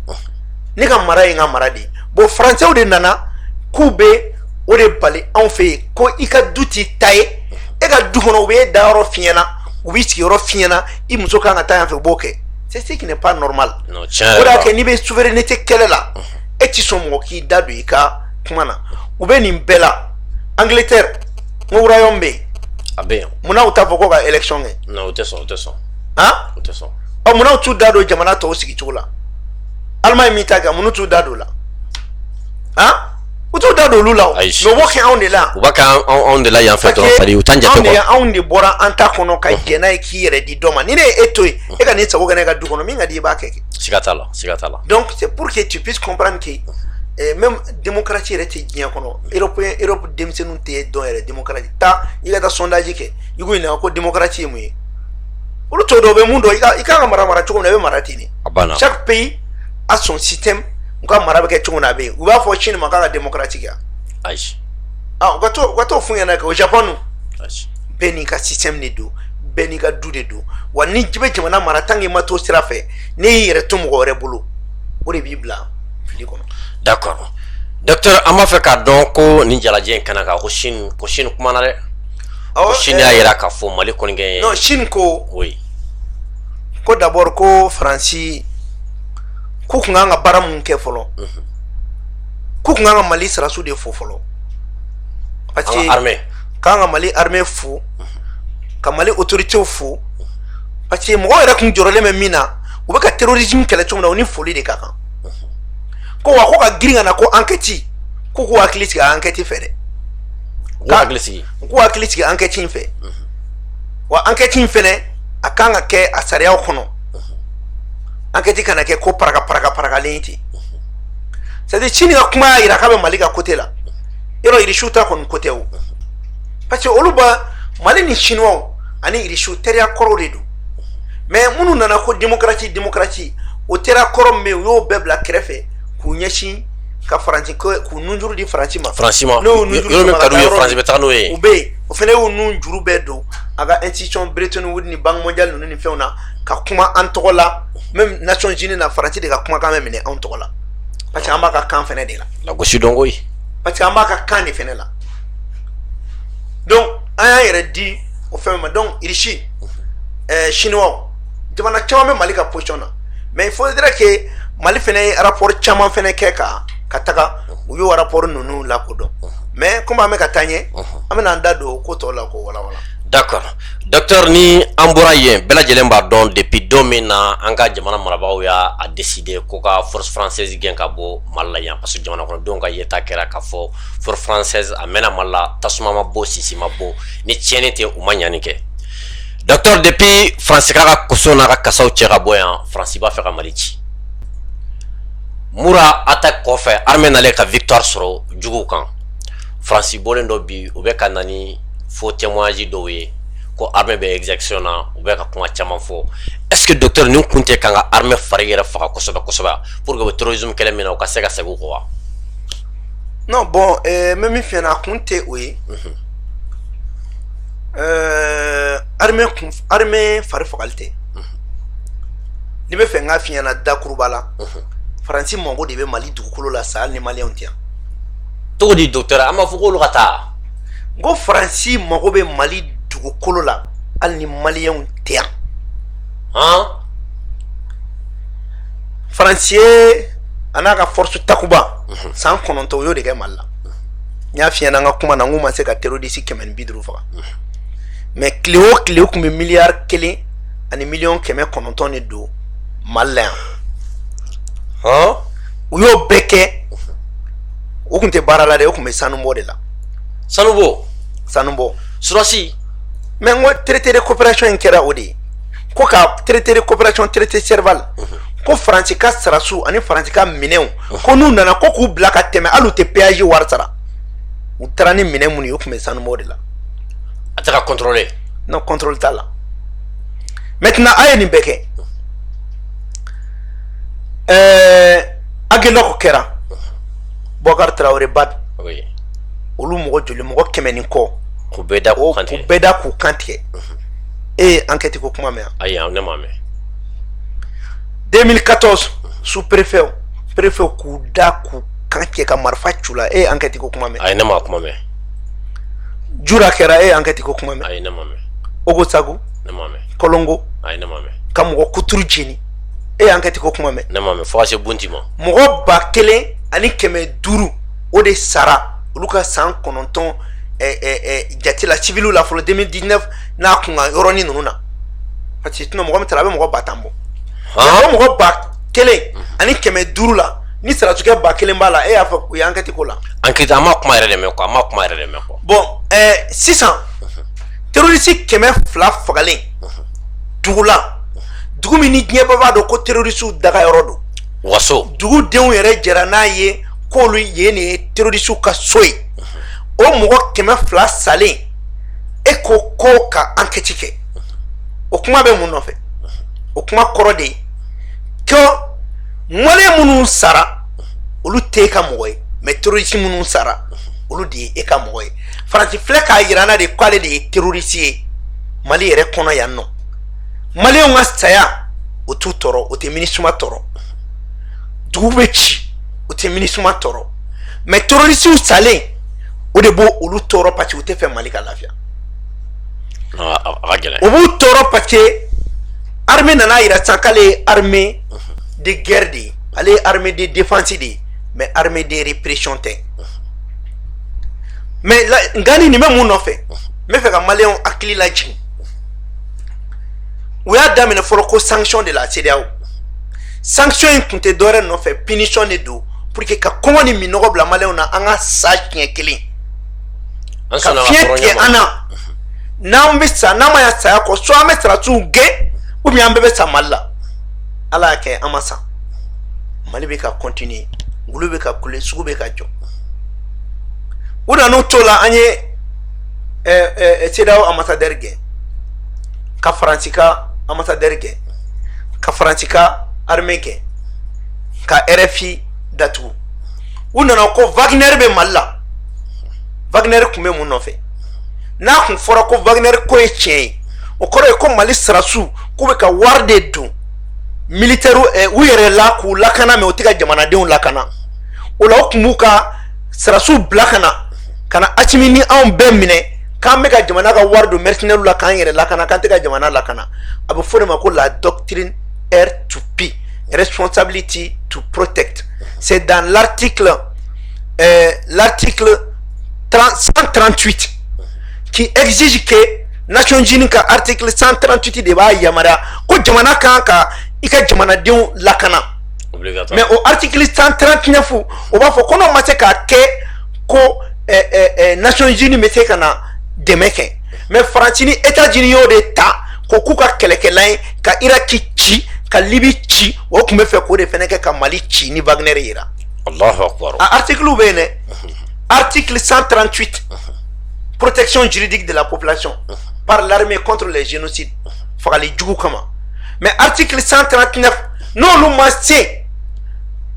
ne ka mara ye n ka mara de ye bon faransɛw de nana k'u bɛ o de bali anw fɛ yen ko i ka du t'i ta ye e ka du kɔnɔ u bɛ e da yɔrɔ f'i ɲɛna u b'i sigiyɔrɔ f'i ɲɛna i muso kan ka taa yan fɛ u b'o kɛ c'est ce qui n'est pas normal o de y'a kɛ n'i bɛ souveraineté kɛlɛ la e tɛ sɔn mɔgɔ k'i da don i ka kuma na u bɛ nin bɛɛ la Angleterre n ko royaume bɛ yen a bɛ yen munna u t'a fɔ ko ka élection kɛ non u tɛ sɔn han u tɛ sɔn ɔ munna u t'u da don jamana tɔw sigicogo la Allemagne min ta kɛ munna u t'u da don la han u t'u da don olu la o mais u b'o kɛ anw de la u b'a kɛ anw de la yan fɛ dɔrɔn fari u t'an jate quoi anw de bɔra an ta kɔnɔ ka jɛn n'a ye k'i yɛrɛ di dɔ ma ni ne ye e to yen e ka n'i sago kɛ ne ka du kɔnɔ min ka di i b'a kɛ siga t'a la donc c'est pour que tu puisses comprendre que même démocratie yɛrɛ tɛ diɲɛ kɔnɔ Europe denmisɛnninw tɛ dɔn yɛrɛ démocratie taa i ka taa sondage kɛ i k'u ɲininka ko démocratie ye mun ye olu t'o dɔn u bɛ mun dɔn i kan ka mara cogo min na i bɛ mara ten de chaque pays a son système u ka mara bɛ kɛ cogo min na a bɛ yen u b'a fɔ Chine ma k'a ka démocratie kɛ ayi u ka t'o f'u ɲɛna kɛ o Japon dun bɛɛ n'i ka système de don bɛɛ n'i ka du de don wa ni i bɛ jamana mara tant que i ma t'o sira fɛ n'i y'i yɛrɛ to mɔgɔ wɛrɛ bolo o de b'i bila fili kɔnɔ. D'accord. Docteur, an b'a fɛ k'a dɔn ko nin jalajɛ in kana kan ko Chine kumana dɛ. Ko Chine y'a yira k'a fɔ Mali kɔnikɛ. Non, Chine ko. Oui. Ko d'abord ko Faransi k'u kun kan ka baara mun kɛ fɔlɔ. K'u kun kan ka Mali sɔrɔdasiw de fo fɔlɔ. Parce que armée. K'an ka Mali armée fo, ka Mali autorités fo. Parce que mɔgɔw yɛrɛ kun jɔrɔlen bɛ min na, u bɛ ka terrorisme kɛlɛ cogo min na o ni foli de ka kan. Ko wa ko ka girin ka na ko enquête ko k'u hakili sigi enquête fɛ dɛ. K'u hakili sigi enquête in fɛ. Wa enquête in fɛnɛ a kan ka kɛ a sariyaw kɔnɔ. Enquête kana kɛ ko parakalen ten. C'est-à-dire Chine ka kuma y'a yira k'a bɛ Mali ka côté la. Yɔrɔ Irisiw ta kɔni côté o. Parce que olu ba Mali ni Chinois ani Irisiw teriya kɔrɔw de don. Mais minnu nana ko démocratie o teriya kɔrɔ min bɛ yen u y'o bɛɛ bila kɛrɛfɛ k'u ɲɛsin ka Faransi k'u nunjuru di Faransi ma. N'o nunjuru min ka d'u ye Faransi bɛ taga n'o ye. U bɛ yen o fana y'u nunjuru bɛɛ don a ka institution Bretton Woods ni Banque mondiale ninnu ni fɛnw na ka kuma an tɔgɔ la même Nations Unies na Faransi de ka kumakan bɛ minɛ anw tɔgɔ la parce que an b'a ka kan fana de la. Lagosi dɔn koyi. Parce que an b'a ka kan de fana la. Donc an y'an yɛrɛ di o fɛn ma donc Irisi Chinois jamana caman bɛ Mali ka position na mais il faudrait que Mali fana ye rapport caman fana kɛ ka taga u y'o rapport ninnu lakodɔn mais comme an bɛ ka taa ɲɛ an bɛna an da don ko tɔw la ko walawala. D'accord. Docteur, ni an bɔra yen bɛɛ lajɛlen b'a dɔn depuis don min na an ka jamana marabagaw y'a décider ko ka force française gɛn ka bɔ Mali la yan parce que jamana kɔnɔdenw ka yeta kɛra k'a fɔ force française a mɛnna Mali la tasuma ma bɔ sisi ma bɔ ni tiɲɛni tɛ u ma ɲani kɛ. Docteur, depuis France ka koso n'a ka kasaw cɛ ka bɔ yan France b'a fɛ ka Mali ci. Mura attaque kɔfɛ armée nalen ka victoire sɔrɔ juguw kan France bɔlen dɔ bi u bɛ ka na ni faux témoignage dɔw ye ko armée bɛ exécution na u bɛ ka kuma caman fɔ est-ce que docteur nin kun tɛ kan ka armée fari yɛrɛ faga kosɛbɛ kosɛbɛ pour que u bɛ terrorisme kɛlɛ min na u ka se ka segin u kɔ wa. Non bon mɛ min fɛn na a kun tɛ o ye armée fari fagali tɛ n'i bɛ fɛ n k'a f'i ɲɛna dakuruba la Faransi mago de bɛ Mali dugukolo la sa hali ni Maliyɛnw tɛ yan. Cogo di docteur an b'a fɔ k'olu ka taa. N ko Faransi mago bɛ Mali dugukolo la hali ni Maliyɛnw tɛ yan. Faransi ye a n'a ka force takuba san 9 o y'o de kɛ Mali la. N y'a f'i ɲɛna n ka kuma na n ko ma se ka terroriste 150 faga mais tile o tile u tun bɛ miliyari 1 ani miliyɔn 900 de don Mali la yan. U y'o bɛɛ kɛ o kun tɛ baara la dɛ o kun bɛ sanubɔ de la. Sanubɔ surasi mais n ko traité de coopération in kɛra o de ye ko ka traité de coopération traité Serval ko Faransi ka sarasu ani Faransi ka minɛnw ko n'u nana ko k'u bila ka tɛmɛ hali u tɛ péage wari sara u taara ni minɛn minnu ye o kun bɛ sanubɔ de la. a tɛ ka contrôler. non contrôle t'a la maintenant a ye nin bɛɛ kɛ Aguelok kɛra Boubacar Traoré Bad olu mɔgɔ joli mɔgɔ 100 ni kɔ k'u bɛɛ da k'u kan tigɛ enquête ko kuma mɛn ayi ne m'a mɛn 2014 sous préfet k'u da k'u kan tigɛ ka marifa cu la enquête ko kuma mɛn ayi ne m'a kuma mɛn Jura kɛra enquête ko kuma mɛn ayi ne m'a mɛn Ogosagu ne m'a mɛn Kolongo ayi ne m'a mɛn ka mɔgɔ kuturu jeni enquête ko kuma mɛn ne m'a mɛn fo ka se bunti ma mɔgɔ 1500 o de sara olu ka san 9 jate la civil la fɔlɔ 2019 n'a kun ka yɔrɔnin ninnu na parce que sinon mɔgɔ min taara a bɛ mɔgɔ 1000 bɔ mɔgɔ 1500 la ni saratukɛ 1000 b'a la e y'a fɔ u ye enquête ko la enquête an ma kuma yɛrɛ de mɛn quoi an ma kuma yɛrɛ de mɛn quoi bon sisan terroriste 200 fagalen dugu la dugu min ni diɲɛ bɛɛ b'a dɔn ko terroriste daga yɔrɔ don waso dugudenw yɛrɛ jɛra n'a ye k'olu ye nin ye terroriste ka so ye o mɔgɔ 200 salen e ko ka enquête kɛ o kuma bɛ mun nɔfɛ o kuma kɔrɔ de ye ko maliyɛn minnu sara olu tɛ e ka mɔgɔ ye mais terroriste minnu sara olu de ye e ka mɔgɔ ye Faransi filɛ k'a yira n na de k'ale de ye terroriste ye Mali yɛrɛ kɔnɔ yan nɔ maliyɛnw ka saya o t'u tɔɔrɔ o tɛ MINUSMA tɔɔrɔ dugu bɛ ci o tɛ MINUSMA tɔɔrɔ mais terroriste salen o de b'o olu tɔɔrɔ parce que u tɛ fɛ Mali ka lafiya o b'u tɔɔrɔ parce que armée nana yira sisan k'ale ye armée de guerre de ye ale ye armée de défense de ye mais armée de répression tɛ mais Ngani nin bɛ mun nɔfɛ n bɛ fɛ ka maliyɛnw hakili lajigin u y'a daminɛ fɔlɔ ko sanction de la CEDEAO sanction in tun tɛ dɔwɛrɛ nɔfɛ punition de don pour que ka kɔngɔ ni minɔgɔ bila maliyɛnw na an ka sa siɲɛ kelen ka fiɲɛ tigɛ an na n'an bɛ sa n'an ma ya saya kɔ soit an bɛ sarasiw gɛn ou bien an bɛɛ bɛ sa Mali la Ala y'a kɛ an ma sa Mali bɛ ka continuer ngulu bɛ ka kule sugu bɛ ka jɔ u nan'u to la an ye CEDEAO ambassadeur gɛn ka Faransi ka ambassadeur gɛn ka Faransi ka armée gɛn ka RFI datugu u nana ko Wagner bɛ Mali la Wagner tun bɛ mun nɔfɛ n'a kun fɔra ko Wagner ko ye tiɲɛ ye o kɔrɔ ye ko Mali sarasiw k'u bɛ ka wari de don militaire u yɛrɛ la k'u lakana mais u tɛ ka jamanadenw lakana o la u tun b'u ka sarasiw bila ka na Asimi ni anw bɛɛ minɛ k'an bɛ ka jamana ka wari don mercenaires la k'an yɛrɛ lakana k'an tɛ ka jamana lakana a bɛ fɔ de ma ko la doctrine R2P responsability to protect c'est dans l'article 138 qui exige que Nations Unies ka article 138 de b'a yamaruya ko jamana kan ka i ka jamanadenw lakana mais au article 139 o b'a fɔ ko n'o ma se k'a kɛ ko Nations Unies bɛ se ka na dɛmɛ kɛ mais Faransi ni États-Unis y'o de ta ko k'u ka kɛlɛkɛlan ye ka Iraki ci ka Libi ci o tun bɛ fɛ k'o de fɛnɛ kɛ ka Mali ci ni Wagner yira Allahu Akbar a article bɛ yen dɛ article 138 protection juridique de la population par l'armée contre les génocides fagali jugu kama mais article 139 n'olu ma se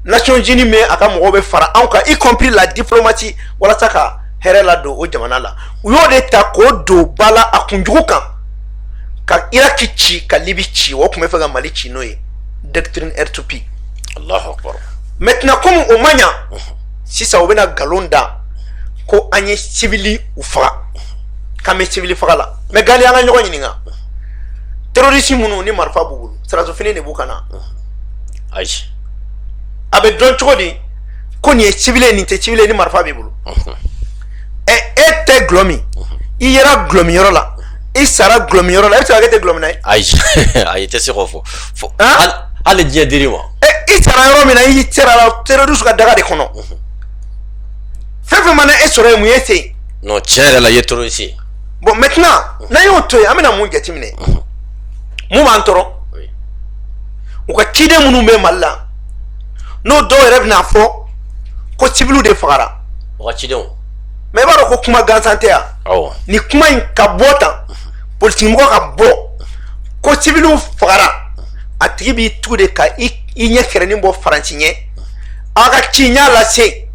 Nations Unies mais a ka mɔgɔw bɛ fara anw kan y compris la diplomatie walasa ka hɛrɛ la don o jamana la u y'o de ta k'o don ba la a kunjugu kan ka Iraki ci ka Libi ci o tun bɛ fɛ ka Mali ci n'o ye doctrine R2P Allahu Akbar maintenant comme o ma ɲa sisan u bɛna nkalon da ko an ye civili u faga k'an bɛ civili faga la mais Gali an ka ɲɔgɔn ɲininka terroriste minnu ni marifa b'u bolo saraso fini de b'u kan na ayi a bɛ dɔn cogo di ko nin ye civil ye nin tɛ civil ye ni marifa b'i bolo e tɛ gulɔ min i yera gulɔmiyɔrɔ la i sara gulɔmiyɔrɔ la e bɛ se ka kɛ tɛ gulɔmin na ye ayi ayi tɛ se k'o fɔ hali diɲɛ diri ma i sara yɔrɔ min na i sara la terroriste ka daga de kɔnɔ fɛn fɛn mana e sɔrɔ ye mun ye ten. non tiɲɛ yɛrɛ la i ye terroriste. bon maintenant n'an y'o to yen an bɛna mun jateminɛ mun b'an tɔɔrɔ u ka ciden minnu bɛ Mali la n'o dɔw yɛrɛ bɛna fɔ ko civiliw de fagara. u ka cidenw. mais i b'a dɔn ko kuma gansan tɛ yan. awɔ. ni kuma in ka bɔ tan politigimɔgɔ ka bɔ ko civiliw fagara a tigi b'i tugu de ka i ɲɛ kɛrɛnin bɔ Faransi ɲɛ aw ka ci n y'a lase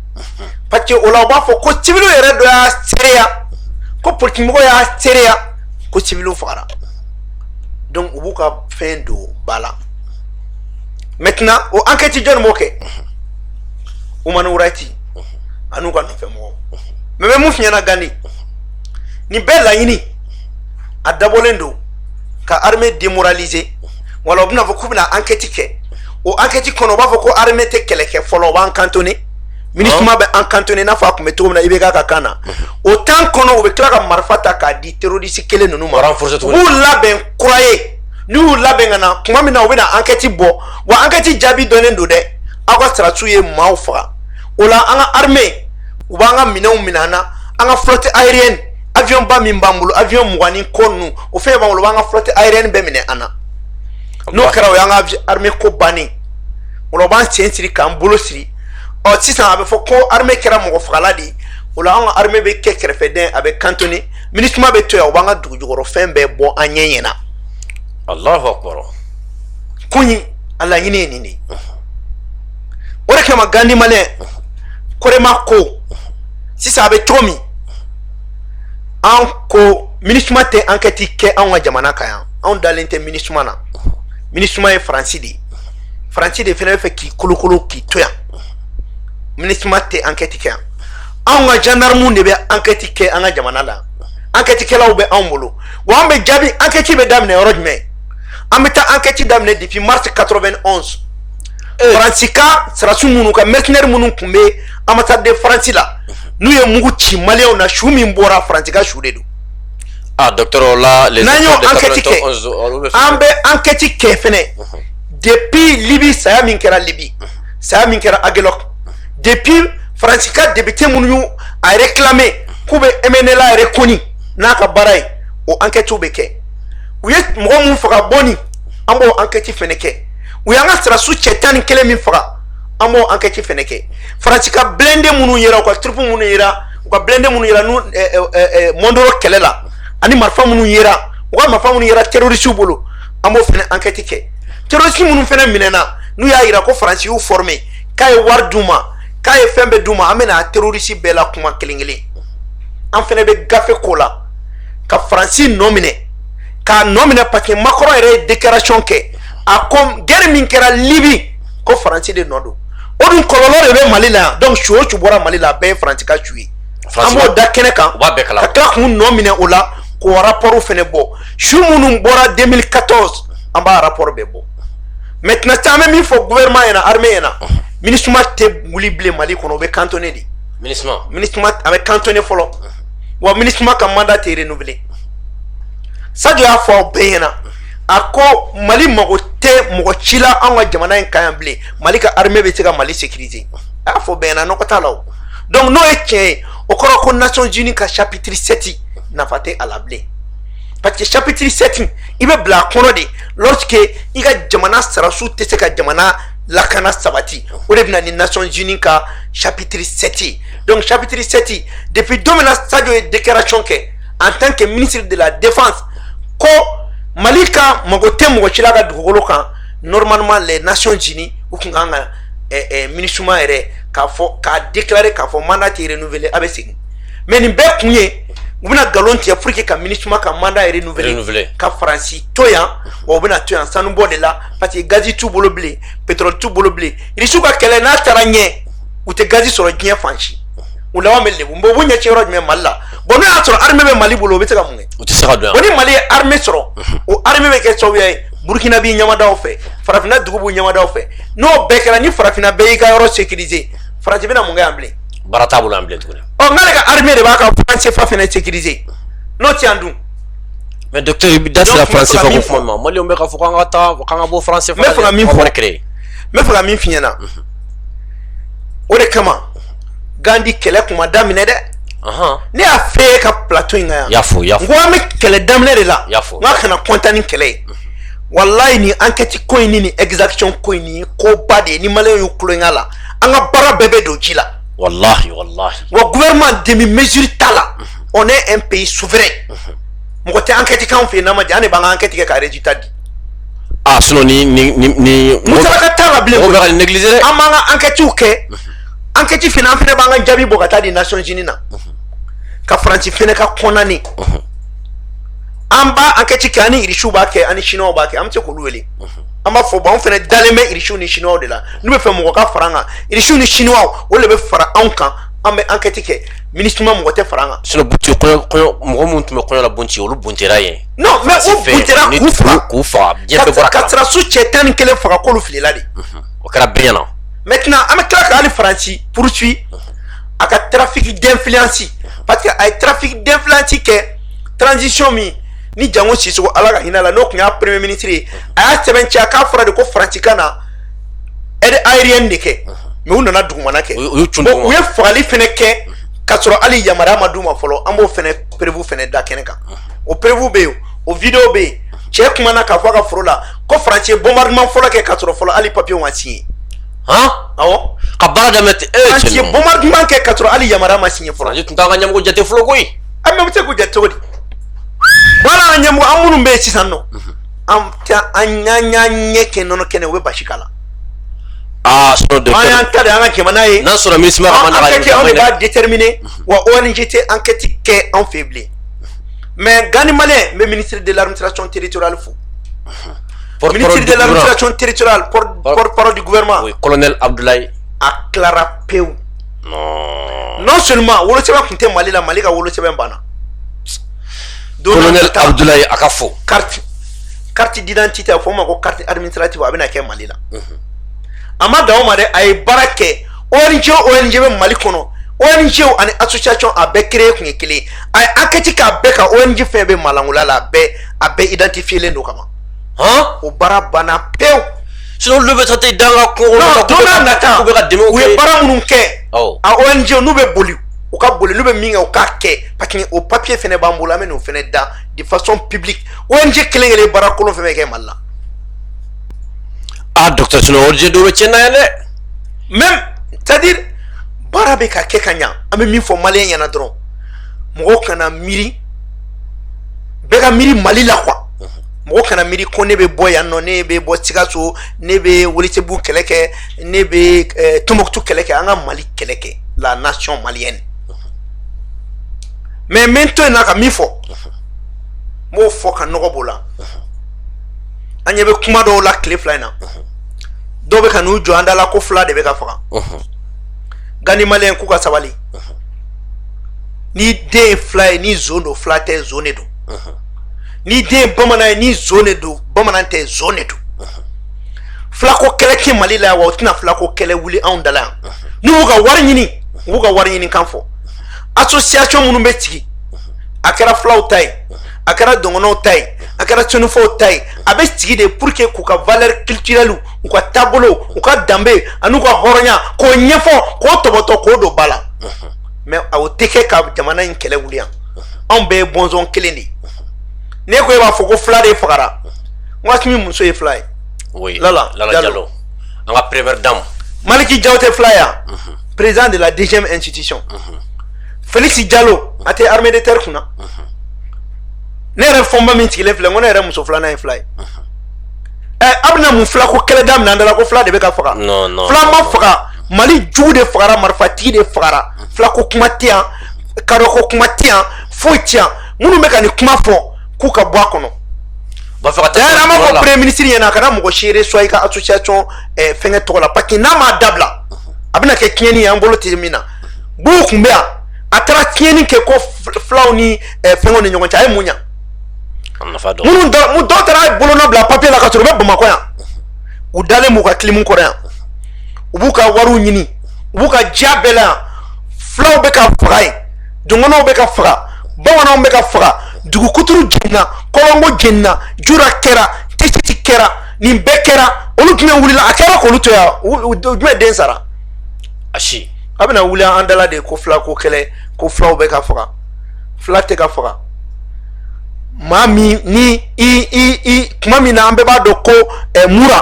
parce que o la u b'a fɔ ko civiliw yɛrɛ dɔ y'a seereya ko politigimɔgɔ y'a seereya ko civiliw fagara donc u b'u ka fɛn don ba la maintenant o enquête jɔnni b'o kɛ Human Rights an'u ka nɔfɛmɔgɔw mais bɛ mun f'i ɲɛna Gandi nin bɛɛ laɲini a dabɔlen don ka armée démoraliser wala u bɛna fɔ k'u bɛna enquête kɛ o enquête kɔnɔ u b'a fɔ ko armée tɛ kɛlɛ kɛ fɔlɔ u b'an cantonné MINUSMA bɛ an cantonné n'a fɔ a tun bɛ cogo min na IBK ka kan na o temps kɔnɔ u bɛ tila ka marifa ta k'a di terroriste kelen ninnu ma u b'u labɛn kura ye n'u y'u labɛn ka na tuma min na u bɛna enquête bɔ wa enquête jaabi dɔnnen don dɛ aw ka sirasiw ye maaw faga o la an ka armée u b'an ka minɛnw minɛ an na an ka flotte aérienne avion ba min b'an bolo avion 20 ni kɔ ninnu o fɛn b'an bolo u b'an ka flotte aérienne bɛɛ minɛ an na n'o kɛra o y'an ka armée ko bannen o la u b'an sen siri k'an bolo siri ɔ sisan a bɛ fɔ ko armée kɛra mɔgɔ fagala de ye o la an ka armée bɛ kɛ kɛrɛfɛden a bɛ cantonné MINUSMA bɛ to yan u b'an ka dugujukɔrɔfɛn bɛɛ bɔ an ɲɛ ɲɛna. Allahu akbar. kun in a laɲini ye nin de ye o de kama Gandi maliyɛn Korema ko sisan a bɛ cogo min an ko MINUSMA tɛ enquête kɛ anw ka jamana kan yan anw dalen tɛ MINUSMA na MINUSMA ye Faransi de ye Faransi de fana bɛ fɛ k'i kolokolo k'i to yan MINUSMA tɛ enquête kɛ yan anw ka gendarmew de bɛ enquête kɛ an ka jamana la enquête kɛlaw bɛ anw bolo wa an bɛ jaabi enquête bɛ daminɛ yɔrɔ jumɛn an bɛ taa enquête daminɛ depuis mars 91 Faransi ka sirasiw minnu ka mercenaires minnu tun bɛ ambassade de Faransi la n'u ye mugu ci maliyɛnw na su min bɔra Faransi ka su de don. ah docteur o la les n'an y'o enquête kɛ an bɛ enquête kɛ fɛnɛ depuis Libi saya min kɛra Libi saya min kɛra Aguelok depuis Faransi ka député minnu y'u a réclamé k'u bɛ MNLA yɛrɛ kɔni n'a ka baara ye o enquêtew bɛ kɛ u ye mɔgɔ mun faga bɔnni an b'o enquête fɛnɛ kɛ u y'an ka sirasiw cɛ 11 min faga an b'o enquête fɛnɛ kɛ Faransi ka blindé minnu yera u ka troupe minnu yera u ka blindé minnu yera n'u Mondoro kɛlɛ la ani marifa minnu yera u ka marifa minnu yera terroristes bolo an b'o fɛnɛ enquête kɛ terroristes minnu fɛnɛ minɛna n'u y'a yira ko Faransi y'u formé k'a ye wari d'u ma k'a ye fɛn bɛɛ d'u ma an bɛna terroristes bɛɛ la kuma kelen kelen an fɛnɛ bɛ gafe ko la ka Faransi nɔ minɛ k'a nɔ minɛ parce que Macron yɛrɛ ye déclaration kɛ a ko guerre min kɛra Libi ko Faransi de nɔ don o dun kɔlɔlɔ de bɛ Mali la yan donc su o su bɔra Mali la a bɛɛ ye Faransi ka su ye an b'o da kɛnɛ kan ka tila k'u nɔ minɛ o la k'o rapport fɛnɛ bɔ su minnu bɔra 2014 an b'a rapport bɛɛ bɔ maintenant sisan an bɛ min fɔ gouvernement ɲɛna armée ɲɛna MINUSMA tɛ wuli bilen Mali kɔnɔ o bɛ cantonné de MINUSMA a bɛ cantonné fɔlɔ wa MINUSMA ka mandat tɛ renouvelé Sadio y'a fɔ aw bɛɛ ɲɛna a ko Mali mago tɛ mɔgɔ ci la an ka jamana in kan yan bilen Mali ka armée bɛ se ka Mali sécuriser a y'a fɔ bɛɛ ɲɛna nɔgɔ t'a la o donc n'o ye tiɲɛ ye o kɔrɔ ko Nations Unies ka chapitre 7 nafa tɛ a la bilen parce que chapitre 7 i bɛ bila a kɔnɔ de lorsque i ka jamana sirasiw tɛ se ka jamana lakana sabati o de bɛ na ni Nations Unies ka chapitre 7 donc chapitre 7 depuis don min na Sadio ye déclaration kɛ en tant que ministre de la défense ko Mali ka mago tɛ mɔgɔ ci la ka dugukolo kan normalement les Nations Unies u tun kan ka MINUSMA yɛrɛ k'a fɔ k'a déclarer k'a fɔ mandat tɛ renouvelé a bɛ segin mais nin bɛɛ kun ye u bɛna nkalon tigɛ pour que ka MINUSMA ka mandat renouvelé ka Faransi to yan wa u bɛna to yan sanubɔ de la parce que gazi t'u bolo bilen pétrole t'u bolo bilen irisiw ka kɛlɛ n'a taara ɲɛ u tɛ gazi sɔrɔ diɲɛ fan si u laban bɛ lebu u b'u ɲɛci yɔrɔ jumɛn Mali la bon n'o y'a sɔrɔ armée bɛ Mali bolo o bɛ se ka mun kɛ u tɛ se ka don yan bon ni Mali ye armée sɔrɔ o armée bɛ kɛ sababuya ye Burkina b'i ɲamadaw fɛ farafinna dugu b'u ɲamadaw fɛ n'o bɛɛ kɛra ni farafinna bɛɛ y'i ka yɔrɔ sécuriser Faransi bɛna mun kɛ yan bilen baara t'a bolo yan bilen tuguni n'ale ka armée de b'a ka franc CFA fɛnɛ sécuriser n'o tɛ yan dun mais docteur i bɛ da sera franc CFA ko kuma ma Maliɲɛnw bɛ k'a fɔ k'an ka taa k'an ka bɔ franc CFA n bɛ fɛ ka min fɔ n bɛ fɛ ka min f'i ɲɛna o de kama Gandhi kɛlɛ kuma daminɛ dɛ ne y'a fɛ ka plateau in kan yan n ko an bɛ kɛlɛ daminɛ de la n k'a kana kɔntan ni kɛlɛ ye wallahi ni enquête ko in ni exaction ko in ni ko ba de ni maliyɛnw y'u kulonkɛ la an ka baara bɛɛ bɛ don ji la wallahi wa gouvernement demi mesure t'a la on est un pays souverain mɔgɔ tɛ enquête k'anw fɛ yen n'a ma diya an de b'an ka enquête kɛ ka résultat di sinon ni musaka t'a la bilen an b'an ka enquête kɛ enquête fana an fana b'an ka jaabi bɔ ka taa di Nations Unies na ka Faransi fana ka kɔnɔni an b'a enquête kɛ ani irisiw b'a kɛ ani chinois b'a kɛ an bɛ se k'olu wele an b'a fɔ an fana dalen bɛ irisiw ni chinois de la n'u bɛ fɛ mɔgɔ ka fara an kan irisiw ni chinois o de bɛ fara anw kan an bɛ enquête kɛ ministre mɔgɔ tɛ fara an kan sinon mɔgɔ minnu tun bɛ kɔɲɔ la bunti olu buntera yen non mais o buntera k'u faga diɲɛ bɛɛ bɔra ka sɔrɔ su cɛ 11 faga k'olu filila de o kɛra bɛɛ ɲɛna maintenant an bɛ tila ka hali Faransi poursuit a ka trafic d'influence parce que a ye trafic d'influence kɛ transition min ni Jango Sissoco ala ka hinɛ la n'o tun y'a premier ministre ye a y'a sɛbɛntiya k'a fɔra de ko Faransi ka na aide aérienne de kɛ mais u nana dugumana kɛ u ye fagali fɛnɛ kɛ ka sɔrɔ hali yamaruya ma d'u ma fɔlɔ an b'o fɛnɛ prévu fɛnɛ da kɛnɛ kan o prévu bɛ yen o vidéo bɛ yen cɛ kumana k'a fɔ a ka foro la ko Faransi ye bombardement fɔlɔ kɛ ka sɔrɔ fɔlɔ hali papier ma signé awɔ ka baara daminɛ ten Faransi ye bombardement kɛ ka sɔrɔ hali yamaruya ma signé fɔlɔ Faransi tun t'an ka ɲɛmɔgɔ jate fɔlɔ koyi mais u bɛ se k'u jate cogo di voilà an ɲɛmɔgɔ an minnu bɛ yen sisan nɔ an y'an ɲɛ kɛ nɔnɔ kɛnɛ u bɛ basi k'a la sinon de an y'an ta de an ka jamana ye n'a sɔrɔ ministre ma ka enquête anw de b'a déterminer wa ONG tɛ enquête kɛ anw fɛ bilen mais Gani maliyɛn n bɛ ministre de l'administration territoriale fo ministre de l'administration territoriale porte-parole du gouvernement oui colonel Abdoulaye a tilara pewu non seulement wolosɛbɛn tun tɛ Mali la Mali ka wolosɛbɛn banna colonel Abdoulaye a ka fo carte d'identité a fɔ o ma ko carte administrative a bɛna kɛ Mali la a ma dan o ma dɛ a ye baara kɛ ONG bɛ Mali kɔnɔ ONG ani association a bɛɛ créé kun ye kelen ye a ye enquête k'a bɛɛ kan ONG fɛn bɛ Malangula la a bɛɛ identifielen don kama o baara banna pewu sinon olu bɛ taa ten dan ka kungo non don n'a nata u bɛ ka dɛmɛ u ye baara minnu kɛ a ONG n'u bɛ boli u ka boli n'u bɛ min kɛ u k'a kɛ parce que o papier fɛnɛ b'an bolo an bɛ n'o fɛnɛ da de façon publique ONG kelen baara kolon fɛn bɛ kɛ Mali la docteur sinon ONG dɔw bɛ tiɲɛ na yan dɛ même c'est-à-dire baara bɛ ka kɛ ka ɲa an bɛ min fɔ maliyɛn ɲɛna dɔrɔn mɔgɔw kana miiri bɛɛ ka miiri Mali la quoi mɔgɔ kana miiri ko ne bɛ bɔ yan nɔ ne bɛ bɔ Sikaso ne bɛ Welesebugu kɛlɛ kɛ ne bɛ Tombouctou kɛlɛ kɛ an ka Mali kɛlɛ kɛ la nation malienne mais n bɛ n to yen na ka min fɔ n b'o fɔ ka nɔgɔ b'o la an ɲɛ bɛ kuma dɔw la tile fila in na dɔw bɛ ka n'u jɔ an da la ko fila de bɛ ka faga Gani maliyɛn k'u ka sabali ni den ye fila ye ni zon don fila tɛ zon de don ni den ye bamanan ye ni zon de don bamanan tɛ zon de don filako kɛlɛ kɛ Mali la wa o tɛna filako kɛlɛ wuli anw da la yan n'u b'u ka wari ɲini u b'u ka wari ɲini kan fɔ association minnu bɛ sigi a kɛra filaw ta ye a kɛra dɔngɔnɔw ta ye a kɛra sɔnnifaw ta ye a bɛ sigi de pour que k'u ka valeur culturelle u ka taabolo u ka danbe ani u ka hɔrɔnya k'o ɲɛfɔ k'o tɔbɔtɔ k'o don ba la mais o tɛ kɛ ka jamana in kɛlɛ wuli yan anw bɛɛ ye bɔnsɔn kelen de ye ne ko e b'a fɔ ko fila de fagara n ka kimi muso ye fila ye Lala Diallo an ka première dame Maliki Diaw tɛ fila ye yan président de la deuxième institution Félix Diallo a tɛ armée de terre kunna ne yɛrɛ fɔnba min sigilen filɛ n ko ne yɛrɛ muso filanan ye fila ye a bɛna mun fila ko kɛlɛ daminɛ an da la ko fila de bɛ ka faga fila ma faga Mali jugu de fagara marifatigi de fagara fila ko kuma tɛ yan kadɔ ko kuma tɛ yan foyi tɛ yan minnu bɛ ka nin kuma fɔ k'u ka bɔ a kɔnɔ d'ailleurs an b'a fɔ premier ministre ɲɛna a kana mɔgɔ seere soit i ka association fɛngɛ tɔgɔ la parce que n'a m'a dabila a bɛna kɛ tiɲɛni ye an bolo tɛ min na bugu kun bɛ yan a taara tiɲɛni kɛ ko filaw ni fɛngɛw ni ɲɔgɔn cɛ a ye mun ɲa minnu dɔw taara a ye bolonɔ bila papier la ka sɔrɔ u bɛ Bamakɔ yan u dalen b'u ka kilimu kɔrɔ yan u b'u ka wariw ɲini u b'u ka diya bɛɛ la yan filaw bɛ ka faga yen dɔngɔnɔw bɛ ka faga bamananw bɛ ka faga dugu kuturu jenina kɔlɔnko jenina jura kɛra tisiti kɛra nin bɛɛ kɛra olu jumɛn wulila a kɛra k'olu to yan jumɛn den sara ayi abena wuli an dala de ko fila ko kɛlɛ ko filaw bɛ ka faga fila tɛ ka faga maa min ni i kuma min na an bɛɛ b'a dɔn ko mura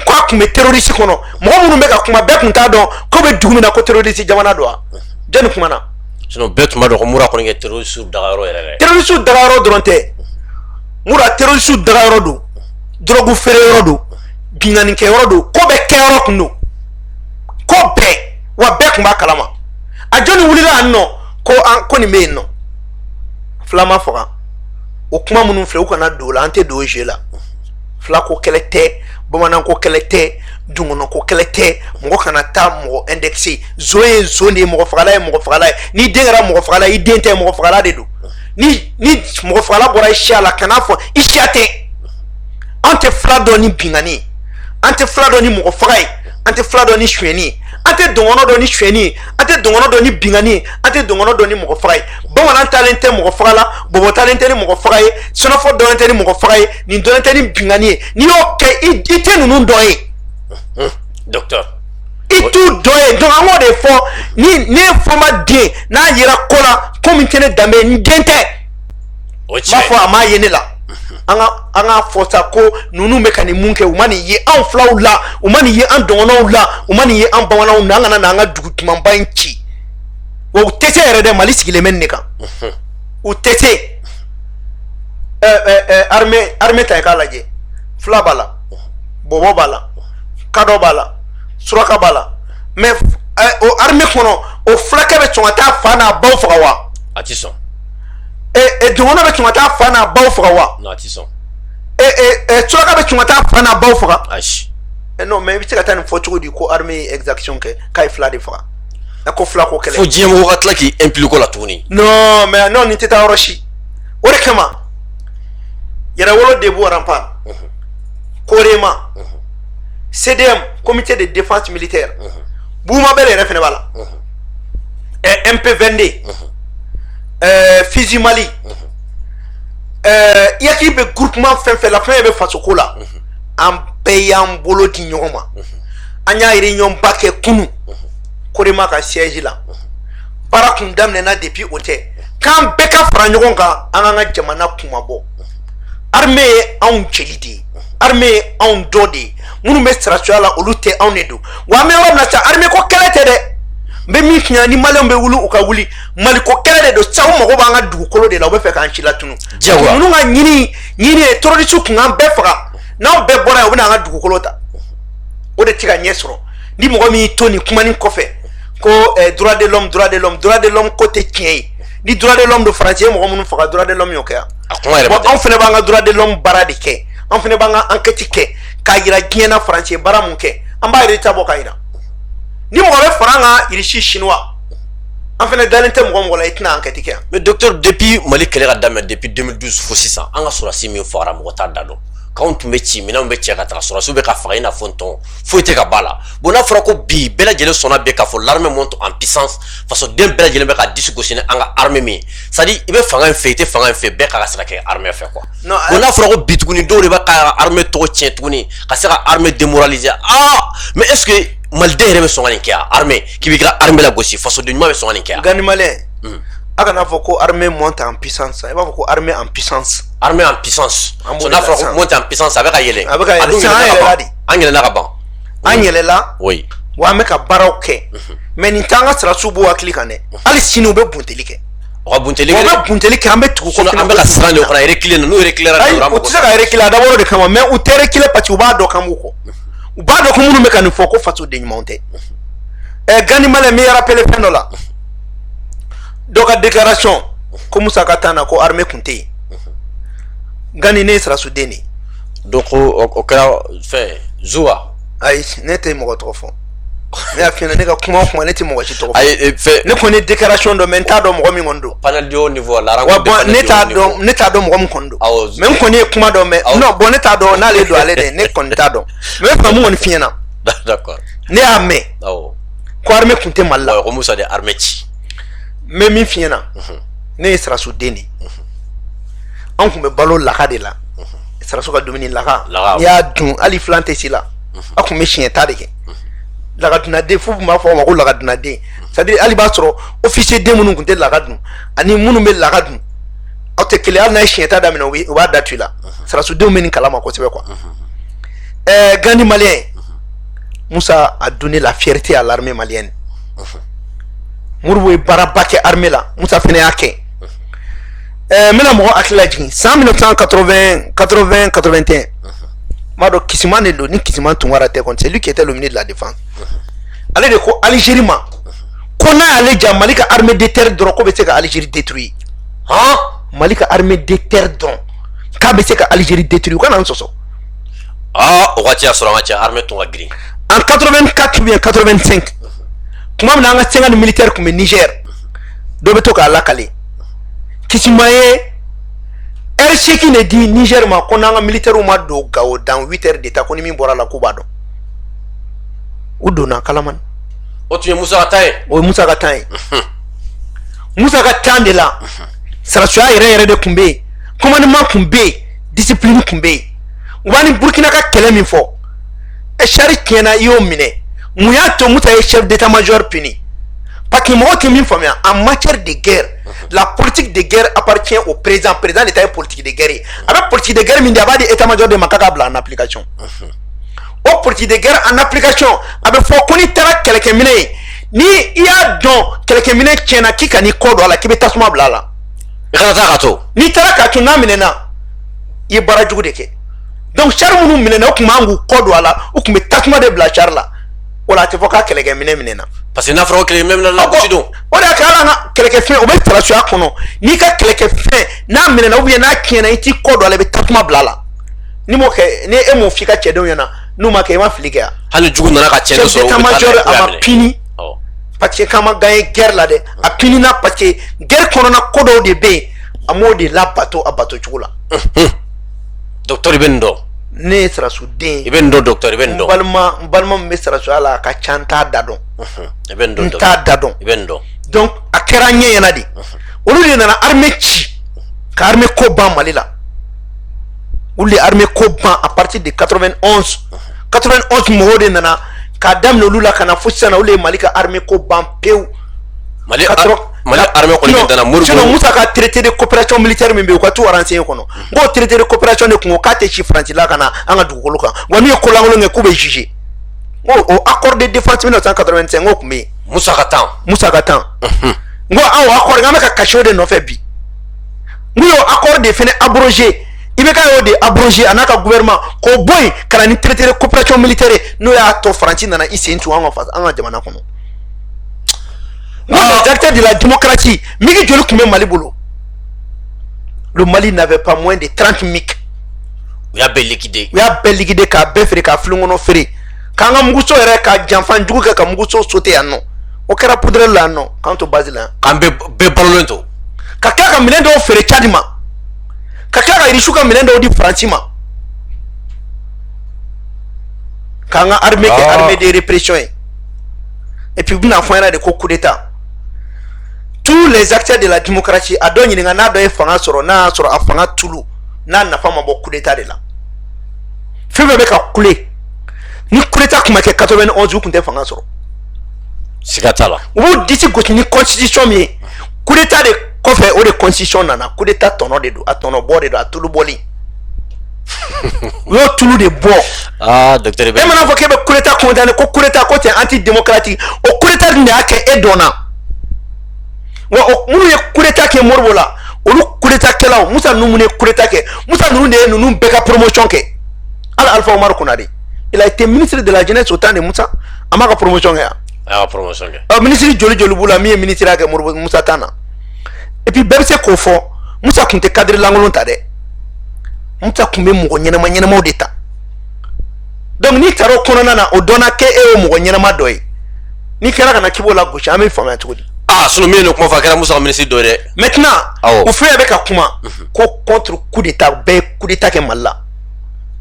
k'a tun bɛ terroriste kɔnɔ mɔgɔ minnu bɛ ka kuma bɛɛ tun t'a dɔn ko bɛ dugu min na ko terroriste jamana don wa jɔnni kuma na sinon bɛɛ tun b'a dɔn ko mura kɔni kɛ terroriste dagayɔrɔ yɛrɛ terroriste dagayɔrɔ dɔrɔn tɛ mura terroriste dagayɔrɔ don drogue feere yɔrɔ don binganikɛ yɔrɔ don ko bɛɛ kɛ yɔrɔ kun don ko bɛɛ wa bɛɛ tun b'a kalama a jɔnni wulila yan nɔ ko nin bɛ yen nɔ fila ma faga o kuma minnu filɛ u kana don o la an tɛ don o jeu la fila ko kɛlɛ tɛ bamanan ko kɛlɛ tɛ dungɔnɔ ko kɛlɛ tɛ mɔgɔ kana taa mɔgɔ indexé zo ye zo de ye mɔgɔ fagala ye mɔgɔ fagala ye n'i den kɛra mɔgɔ fagala i den tɛ mɔgɔ fagala de don ni mɔgɔ fagala bɔra i siya la kana fɔ i siya tɛ an tɛ fila dɔn ni bingani an tɛ fila dɔn ni mɔgɔ faga ye an tɛ fila dɔn ni suyɛni ye an tɛ dɔngɔnɔ dɔn ni suyɛni ye an tɛ dɔngɔnɔ dɔn ni bingani ye an tɛ dɔngɔnɔ dɔn ni mɔgɔ faga ye bamanan talen tɛ mɔgɔ faga la bɔbɔ talen tɛ ni mɔgɔ faga ye sɔnɔfɔ dɔnnen tɛ ni mɔgɔ faga ye nin dɔnnen tɛ ni bingani ye n'i y'o kɛ i tɛ ninnu dɔn ye docteur i t'u dɔn ye donc an k'o de fɔ ni ne ye fɔma den n'a yera ko la ko min tɛ ne danbe ye n den tɛ o n b'a fɔ a m'a ye ne la an ka fɔ sa ko ninnu bɛ ka nin mun kɛ u ma nin ye anw filaw la u ma nin ye an dɔgɔnɔnw la u ma nin ye an bamananw na an kana na an ka dugu camanba in ci wa u tɛ se yɛrɛ dɛ mali sigilen bɛ nin de kan u tɛ se armée ta i k'a lajɛ fila b'a la bɔbɔ b'a la kadɔ b'a la suraka b'a la mais o armée kɔnɔ o fulakɛ bɛ sɔn ka taa fa n'a baw faga wa a ti sɔn dɔgɔnɔ bɛ sɔn ka taa fa n'a baw faga wa non a ti sɔn suraka bɛ sɔn ka taa fa n'a baw faga ayi non mais i bɛ se ka taa nin fɔ cogo di ko armée ye exaction kɛ k'a ye fila de faga ko fila ko kɛlɛ fo diɲɛ mɔgɔ ka tila k'i impliquer o la tuguni non mais non nin tɛ taa yɔrɔ si o de kama yɛrɛwolo debout rempart Korema CDM comité de défense militaire Bouma Bel yɛrɛ fɛnɛ b'a la MP22 Fizi Mali i hakili bɛ groupement fɛn fɛn la fɛn bɛ faso ko la an bɛɛ y'an bolo di ɲɔgɔn ma an y'a réunion ba kɛ kunu Korema ka siège la baara kun daminɛna depuis o tɛ k'an bɛɛ ka fara ɲɔgɔn kan an k'an ka jamana kuma bɔ armée ye anw jeli de ye armée ye anw dɔ de ye minnu bɛ sirasuya la olu tɛ anw de don wa an bɛ yɔrɔ min na sisan armée ko kɛlɛ tɛ dɛ n bɛ min f'i ɲɛna ni maliyɛnw bɛ wuli u ka wuli maliko kɛlɛ de don sisan u mago b'an ka dugukolo de la u bɛ fɛ k'an ci latunu ninnu ka ɲini ye terroriste kun k'an bɛɛ faga n'anw bɛɛ bɔra yen u bɛ n'an ka dugukolo ta o de tɛ ka ɲɛ sɔrɔ ni mɔgɔ min y'i to nin kuma nin kɔfɛ ko droit de l'homme ko tɛ tiɲɛ ye ni droit de l'homme don faransi ye mɔgɔ minnu faga droit de l'homme y'o kɛ yan bon anw fana b'an ka droit de l'homme baara de kɛ anw fana b'an ka enquête kɛ k'a yira diɲɛ na faransi ye baara mun kɛ an b'a yɛrɛ ta bɔ k'a yira ni mɔgɔ bɛ fara an ka irisi chinois an fana dalen tɛ mɔgɔ la i tɛna enquête kɛ yan mais docteur depuis mali kɛlɛ ka daminɛ depuis 2012 fo sisan an ka sɔrɔsi min fagara mɔgɔ t'a da dɔn k'anw tun bɛ ci minɛnw bɛ cɛ ka taga sɔrɔsiw bɛ ka faga i n'a fɔ n tɔn foyi tɛ ka ba la bon n'a fɔra ko bi bɛɛ lajɛlen sɔnna bɛɛ k'a fɔ l'armée monte en puissance fasoden bɛɛ lajɛlen bɛ ka disi gosi ni an ka armée min ye c'est à dire i bɛ fanga in fɛ i tɛ fanga in fɛ bɛɛ ka se ka kɛ armée fɛ quoi bon n'a fɔra ko bi tuguni dɔw de b'a ka armée tɔgɔ tiɲɛ tuguni ka se ka armée démoraliser mais est ce que maliden yɛrɛ bɛ sɔn ka nin kɛ yan armée k'i b'i ka armée la gosi fasoden ɲuman bɛ sɔn ka nin kɛ yan gani maliyɛn a kana fɔ ko armée monte en puissance i b'a fɔ ko armée en puissance armée en puissance so n'a fɔra ko monte en puissance a bɛ ka yɛlɛ a bɛ ka yɛlɛ an yɛlɛla de an yɛlɛla ka ban an yɛlɛla oui wa an bɛ ka baaraw kɛ mais nin t'an ka sirasiw b'u hakili kan dɛ hali sini u bɛ bunteli kɛ u ka bunteli kɛ u bɛ bunteli kɛ an bɛ tugu kɔfɛ an bɛ ka siran de o kana reculer n'u reculer ayi u tɛ se ka reculer a dabɔra o de kama mais u tɛ reculer parce que u b'a dɔn k'an b'u kɔ u b'a dɔn ko minnu bɛ ka nin fɔ ko fasoden ɲumanw tɛ gani maliyɛn n bɛ rappeler fɛn dɔ la dɔ ka déclaration ko Musa ka taa na ko armée kun tɛ yen gani ne ye sirasuden de ye donc o kɛra fɛn Zuwa ayi ne tɛ mɔgɔ tɔgɔ fɔ ne y'a f'i ɲɛna ne ka kuma o kuma ne tɛ mɔgɔ si tɔgɔ fɔ ayi fɛn ne kɔni ye déclaration dɔn mais n t'a dɔn mɔgɔ min kɔni don panel de haut niveau la wa bon ne t'a dɔn mɔgɔ min kɔni don mais n kɔni ye kuma dɔn mais non bon ne t'a dɔn n'ale don ale de ne kɔni t'a dɔn mais n bɛ fɛ mun kɔni f'i ɲɛna d'accord ne y'a mɛn ko armée kun tɛ Mali la ko Musa de armée ci n bɛ min f'i ɲɛna ne ye sirasuden de ye an kun bɛ balo laka de la siraso ka dumuni laka n'i y'a dun hali filan tɛ si la a kun bɛ siɲɛ ta de kɛ lagadunade fo ma fɔ ma ko lagadunade c'est-à-dire hali b'a sɔrɔ officier den minnu tun tɛ lagadun ani minnu bɛ lagadun aw tɛ kelen hali n'a ye siɲɛta daminɛ u b'a da tu i la sarasudenw bɛ nin kalama kosɛbɛ quoi Gandi malien Moussa a donné la fierté à l'armée malienne Modibo ye baaraba kɛ armée la Moussa fana y'a kɛ n bɛna mɔgɔ hakili lajigin san 1980 81 m'a dɔn Kisiman de don ni Kisiman Tunkara tɛ kɔni c'est lui qui était le ministre de la défense ale de ko Algérie ma ko n'a y'ale ja Mali ka armée de terre dɔrɔn ko bɛ se ka Algérie détruire Mali ka armée de terre dɔrɔn k'a bɛ se ka Algérie détruire u kana n sɔsɔ o waati y'a sɔrɔ an ka cɛ armée tun ka girin en 84 ou bien 85 tuma min na an ka 50 militaires tun bɛ Niger dɔ bɛ to k'a lakale Kisiman ye R8 de di Niger ma ko n'an ka militaires ma don Gao dans 8 heures d'état ko ni min bɔra la k'u b'a dɔn u donna Kalamani o tun ye Musa ka temps ye o ye Musa ka temps ye Musa ka temps de la sarasuya yɛrɛ de tun bɛ yen commandement tun bɛ yen discipline tun bɛ yen u b'a ni Burkina ka kɛlɛ min fɔ Chari tiɲɛna i y'o minɛ mun y'a to Musa ye chef d'état-major puni parce que mɔgɔ tɛ min faamuya en matière de guerre la politique de guerre appartient au président d'état ye politique de guerre a bɛ politique de guerre min di a b'a di état-major de ma k'a k'a bila en application o politique de guerre en application a bɛ fɔ ko n'i taara kɛlɛkɛminɛ ye ni i y'a dɔn kɛlɛkɛminɛ tiɲɛna k'i ka n'i kɔ don a la k'i bɛ tasuma bila a la i kana taa ka to n'i taara k'a to n'a minɛna i ye baara jugu de kɛ donc Chari minnu minɛna u tun b'an k'u kɔ don a la u tun bɛ tasuma de bila Chari la o la a tɛ fɔ k'a kɛlɛkɛminɛ minɛna parce que n'a fɔra ko kɛlɛkɛminɛ minɛna gosi don o de y'a kɛ hali an ka kɛlɛkɛfɛn o bɛ sarasuya kɔnɔ n'i ka kɛlɛkɛfɛn n'a minɛna ou bien n'a tiɲɛna i t'i kɔ don a la i bɛ tasuma bila a la ni m'o kɛ ni e m'o f'i ka cɛdenw ɲɛna n'u ma kɛ i ma fili kɛ yan hali jugu nana ka cɛn dɔ sɔrɔ chef d'état-major a ma puni parce que k'an ma gagné guerre la dɛ a punina parce que guerre kɔnɔna ko dɔw de bɛ yen a m'o de labato a bato cogo la docteur i bɛ nin dɔn ne ye sarasuden i bɛ nin dɔn docteur i bɛ nin dɔn n balima min bɛ sarasuya la a ka ca n t'a da dɔn i bɛ nin dɔn n t'a da dɔn i bɛ nin dɔn donc a kɛra an ɲɛ ɲɛna de olu de nana armée ci ka armée ko ban Mali la olu de armée ko ban à partir de 91 mɔgɔw de nana k'a daminɛ olu la ka na fo sisan olu de ye Mali ka armée ko ban pewu Mali armée kɔni bɛ dana Modibo sinon Musa ka traité de coopération militaire min bɛ yen u ka t'u renseigner kɔnɔ n k'o traité de coopération de kun ko k'a tɛ ci Faransi la ka na an ka dugukolo kan wa n'u ye ko lankolon kɛ k'u bɛ juger n ko o accord de défense 1985 n k'o tun bɛ yen Musa ka temps n ko o accord an bɛ ka kasi o de nɔfɛ bi n ko o accord de fana abrogé IBK y'o de abrogé a n'a ka gouvernement k'o bɔ yen ka na ni traité de coopération militaire n'o y'a to Faransi nana i sen tun an ka jamana kɔnɔ. Les acteurs de la démocratie, Miki Joli tun bɛ Mali bolo. Le Mali n'avait pas moins de 30 MIC. U y'a bɛɛ liquider. U y'a bɛɛ liquider k'a bɛɛ feere k'a filen kɔnɔ feere. K'an ka muguso yɛrɛ ka janfan jugu kɛ ka muguso sauter yan nɔ. O kɛra poudre la yan nɔ k'an to base la yan. K'an bɛɛ balolen to. Ka tila ka minɛn dɔw feere Tchad ma. Ka tila ka Irisiw ka minɛn dɔw di Faransi ma. K'an ka armée kɛ armée de répression ye. Et puis bɛna fɔ an ɲɛna de ko coup d'état. Tous les acteurs de la démocratie a dɔn ɲininka n'a dɔ ye fanga sɔrɔ n'a y'a sɔrɔ a fanga tulu n'a nafa ma bɔ coup d'état de la fɛn fɛn bɛ ka kule ni coup d'état tun ma kɛ 91 u tun tɛ fanga sɔrɔ siga t'a la u b'u disi gosi ni constitution min ye coup d'état de kɔfɛ o de constitution nana coup d'état tɔnɔ de don a tɔnɔbɔ de don a tulu bɔli u y'o tulu de bɔ docteur e mana fɔ k'e bɛ coup d'état condamné ko coup d'état ko tɛ anti démocratique o coup d'état de y'a kɛ e dɔnna wa minnu ye coup d'état kɛ Modibo la olu coup d'état kɛlaw Musa ninnu minnu ye coup d'état kɛ Musa ninnu de ye ninnu bɛɛ ka promotion kɛ hali Alpha Umaru Konare il a été ministre de la jeunesse au temps de Musa a m'a ka promotion kɛ yan a y'a promotion kɛ ministre joli b'u la min ye ministre ya kɛ Modibo Musa tan na et puis bɛɛ bɛ se k'o fɔ Musa tun tɛ cadre lankolon ta dɛ Musa tun bɛ mɔgɔ ɲɛnamaw de ta donc n'i taara o kɔnɔna na o dɔnna k'e ye mɔgɔ ɲɛnama dɔ ye n'i kɛra ka na k'i b'o la gosi an bɛ faamuya cogo di sinon min ye kuma fɔ a kɛra Musa ka ministre dɔ ye dɛ maintenant u fɛn bɛ ka kuma ko contre coup d'état bɛɛ ye coup d'état kɛ Mali la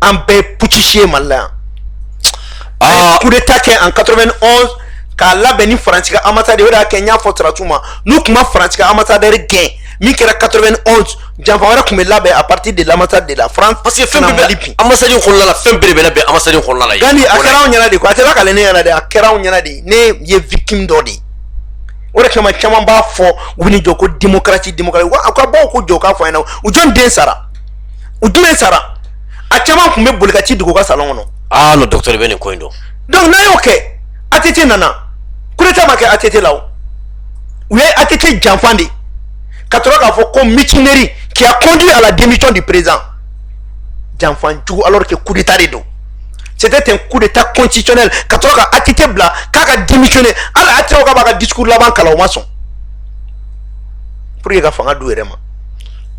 an bɛɛ ye putschiste ye Mali la yan coup d'état kɛ en 91 k'a labɛn ni Faransi ka ambassade o de y'a kɛ n y'a fɔ Sarasiw ma n'u tun ma Faransi ka ambassadeur gɛn min kɛra 91 janfa wɛrɛ tun bɛ labɛn à partir de l'ambassade de la France. Parce que fɛn bɛɛ bɛ ambassade kɔnɔna la, fɛn bɛɛ bɛ labɛn ambassade kɔnɔna la. Gandi a kɛra anw ɲɛna de, a tɛ k'ale ne ɲɛna de, a kɛra anw ɲɛna de, ne ye victime dɔ de ye. O de kama caman b'a fɔ u bɛ nin jɔ ko démocratie wa a ka bɔ ko jɔ k'a fɔ an ɲɛna u jɔn den sara, u jumɛn sara, a caman tun bɛ boli ka ci dogo u ka salon kɔnɔ. Ah non docteur bɛ nin ko in dɔn. Donc n'a y'o kɛ ATT nana, coup d'état ma kɛ ATT la o, u ye ATT janfan de ka sɔrɔ k'a fɔ ko mutinerie qui a conduit à la démission du président janfan jugu alors que coup d'état de don. C'était un coup d'état constitutionnel ka sɔrɔ ka ATT bila k'a ka démissionner hali ATT ko k'a b'a ka discours laban kalan o ma sɔn pour que ka fanga d'u yɛrɛ ma.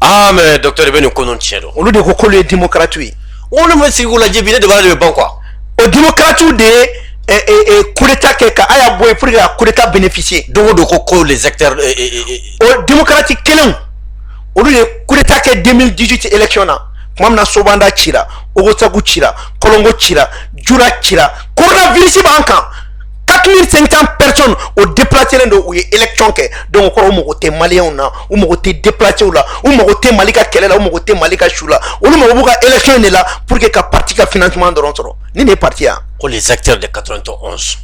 Ah mais docteur bɛ nin ko ninnu tiɲɛ dɔn. Olu de ko k'olu ye démocrate ye. Olu ma sigi k'u lajɛ bi ne de b'a de bɛ ban quoi. O démocrate de ye coup d'état kɛ ka aya bɔ ye pour que ka coup d'état bénéficier. Donc o ko les acteurs. O démocrate kelenw olu ye coup d'état kɛ 2018 élection na. Kuma min na Sobanda cira, Ogosagu cira, Kolongo cira, Jura cira, coronavirus b'an kan 4500 personnes au déplacé len don u ye élection kɛ. Donc o kɔrɔ u mago tɛ maliyɛnw na, u mago tɛ déplacé la, u mago tɛ Mali ka kɛlɛ la, u mago tɛ Mali ka su la. Olu mago b'u ka élection de la pour que ka parti ka financement dɔrɔn sɔrɔ. Ni ne parti ya. Ko les acteurs de 91.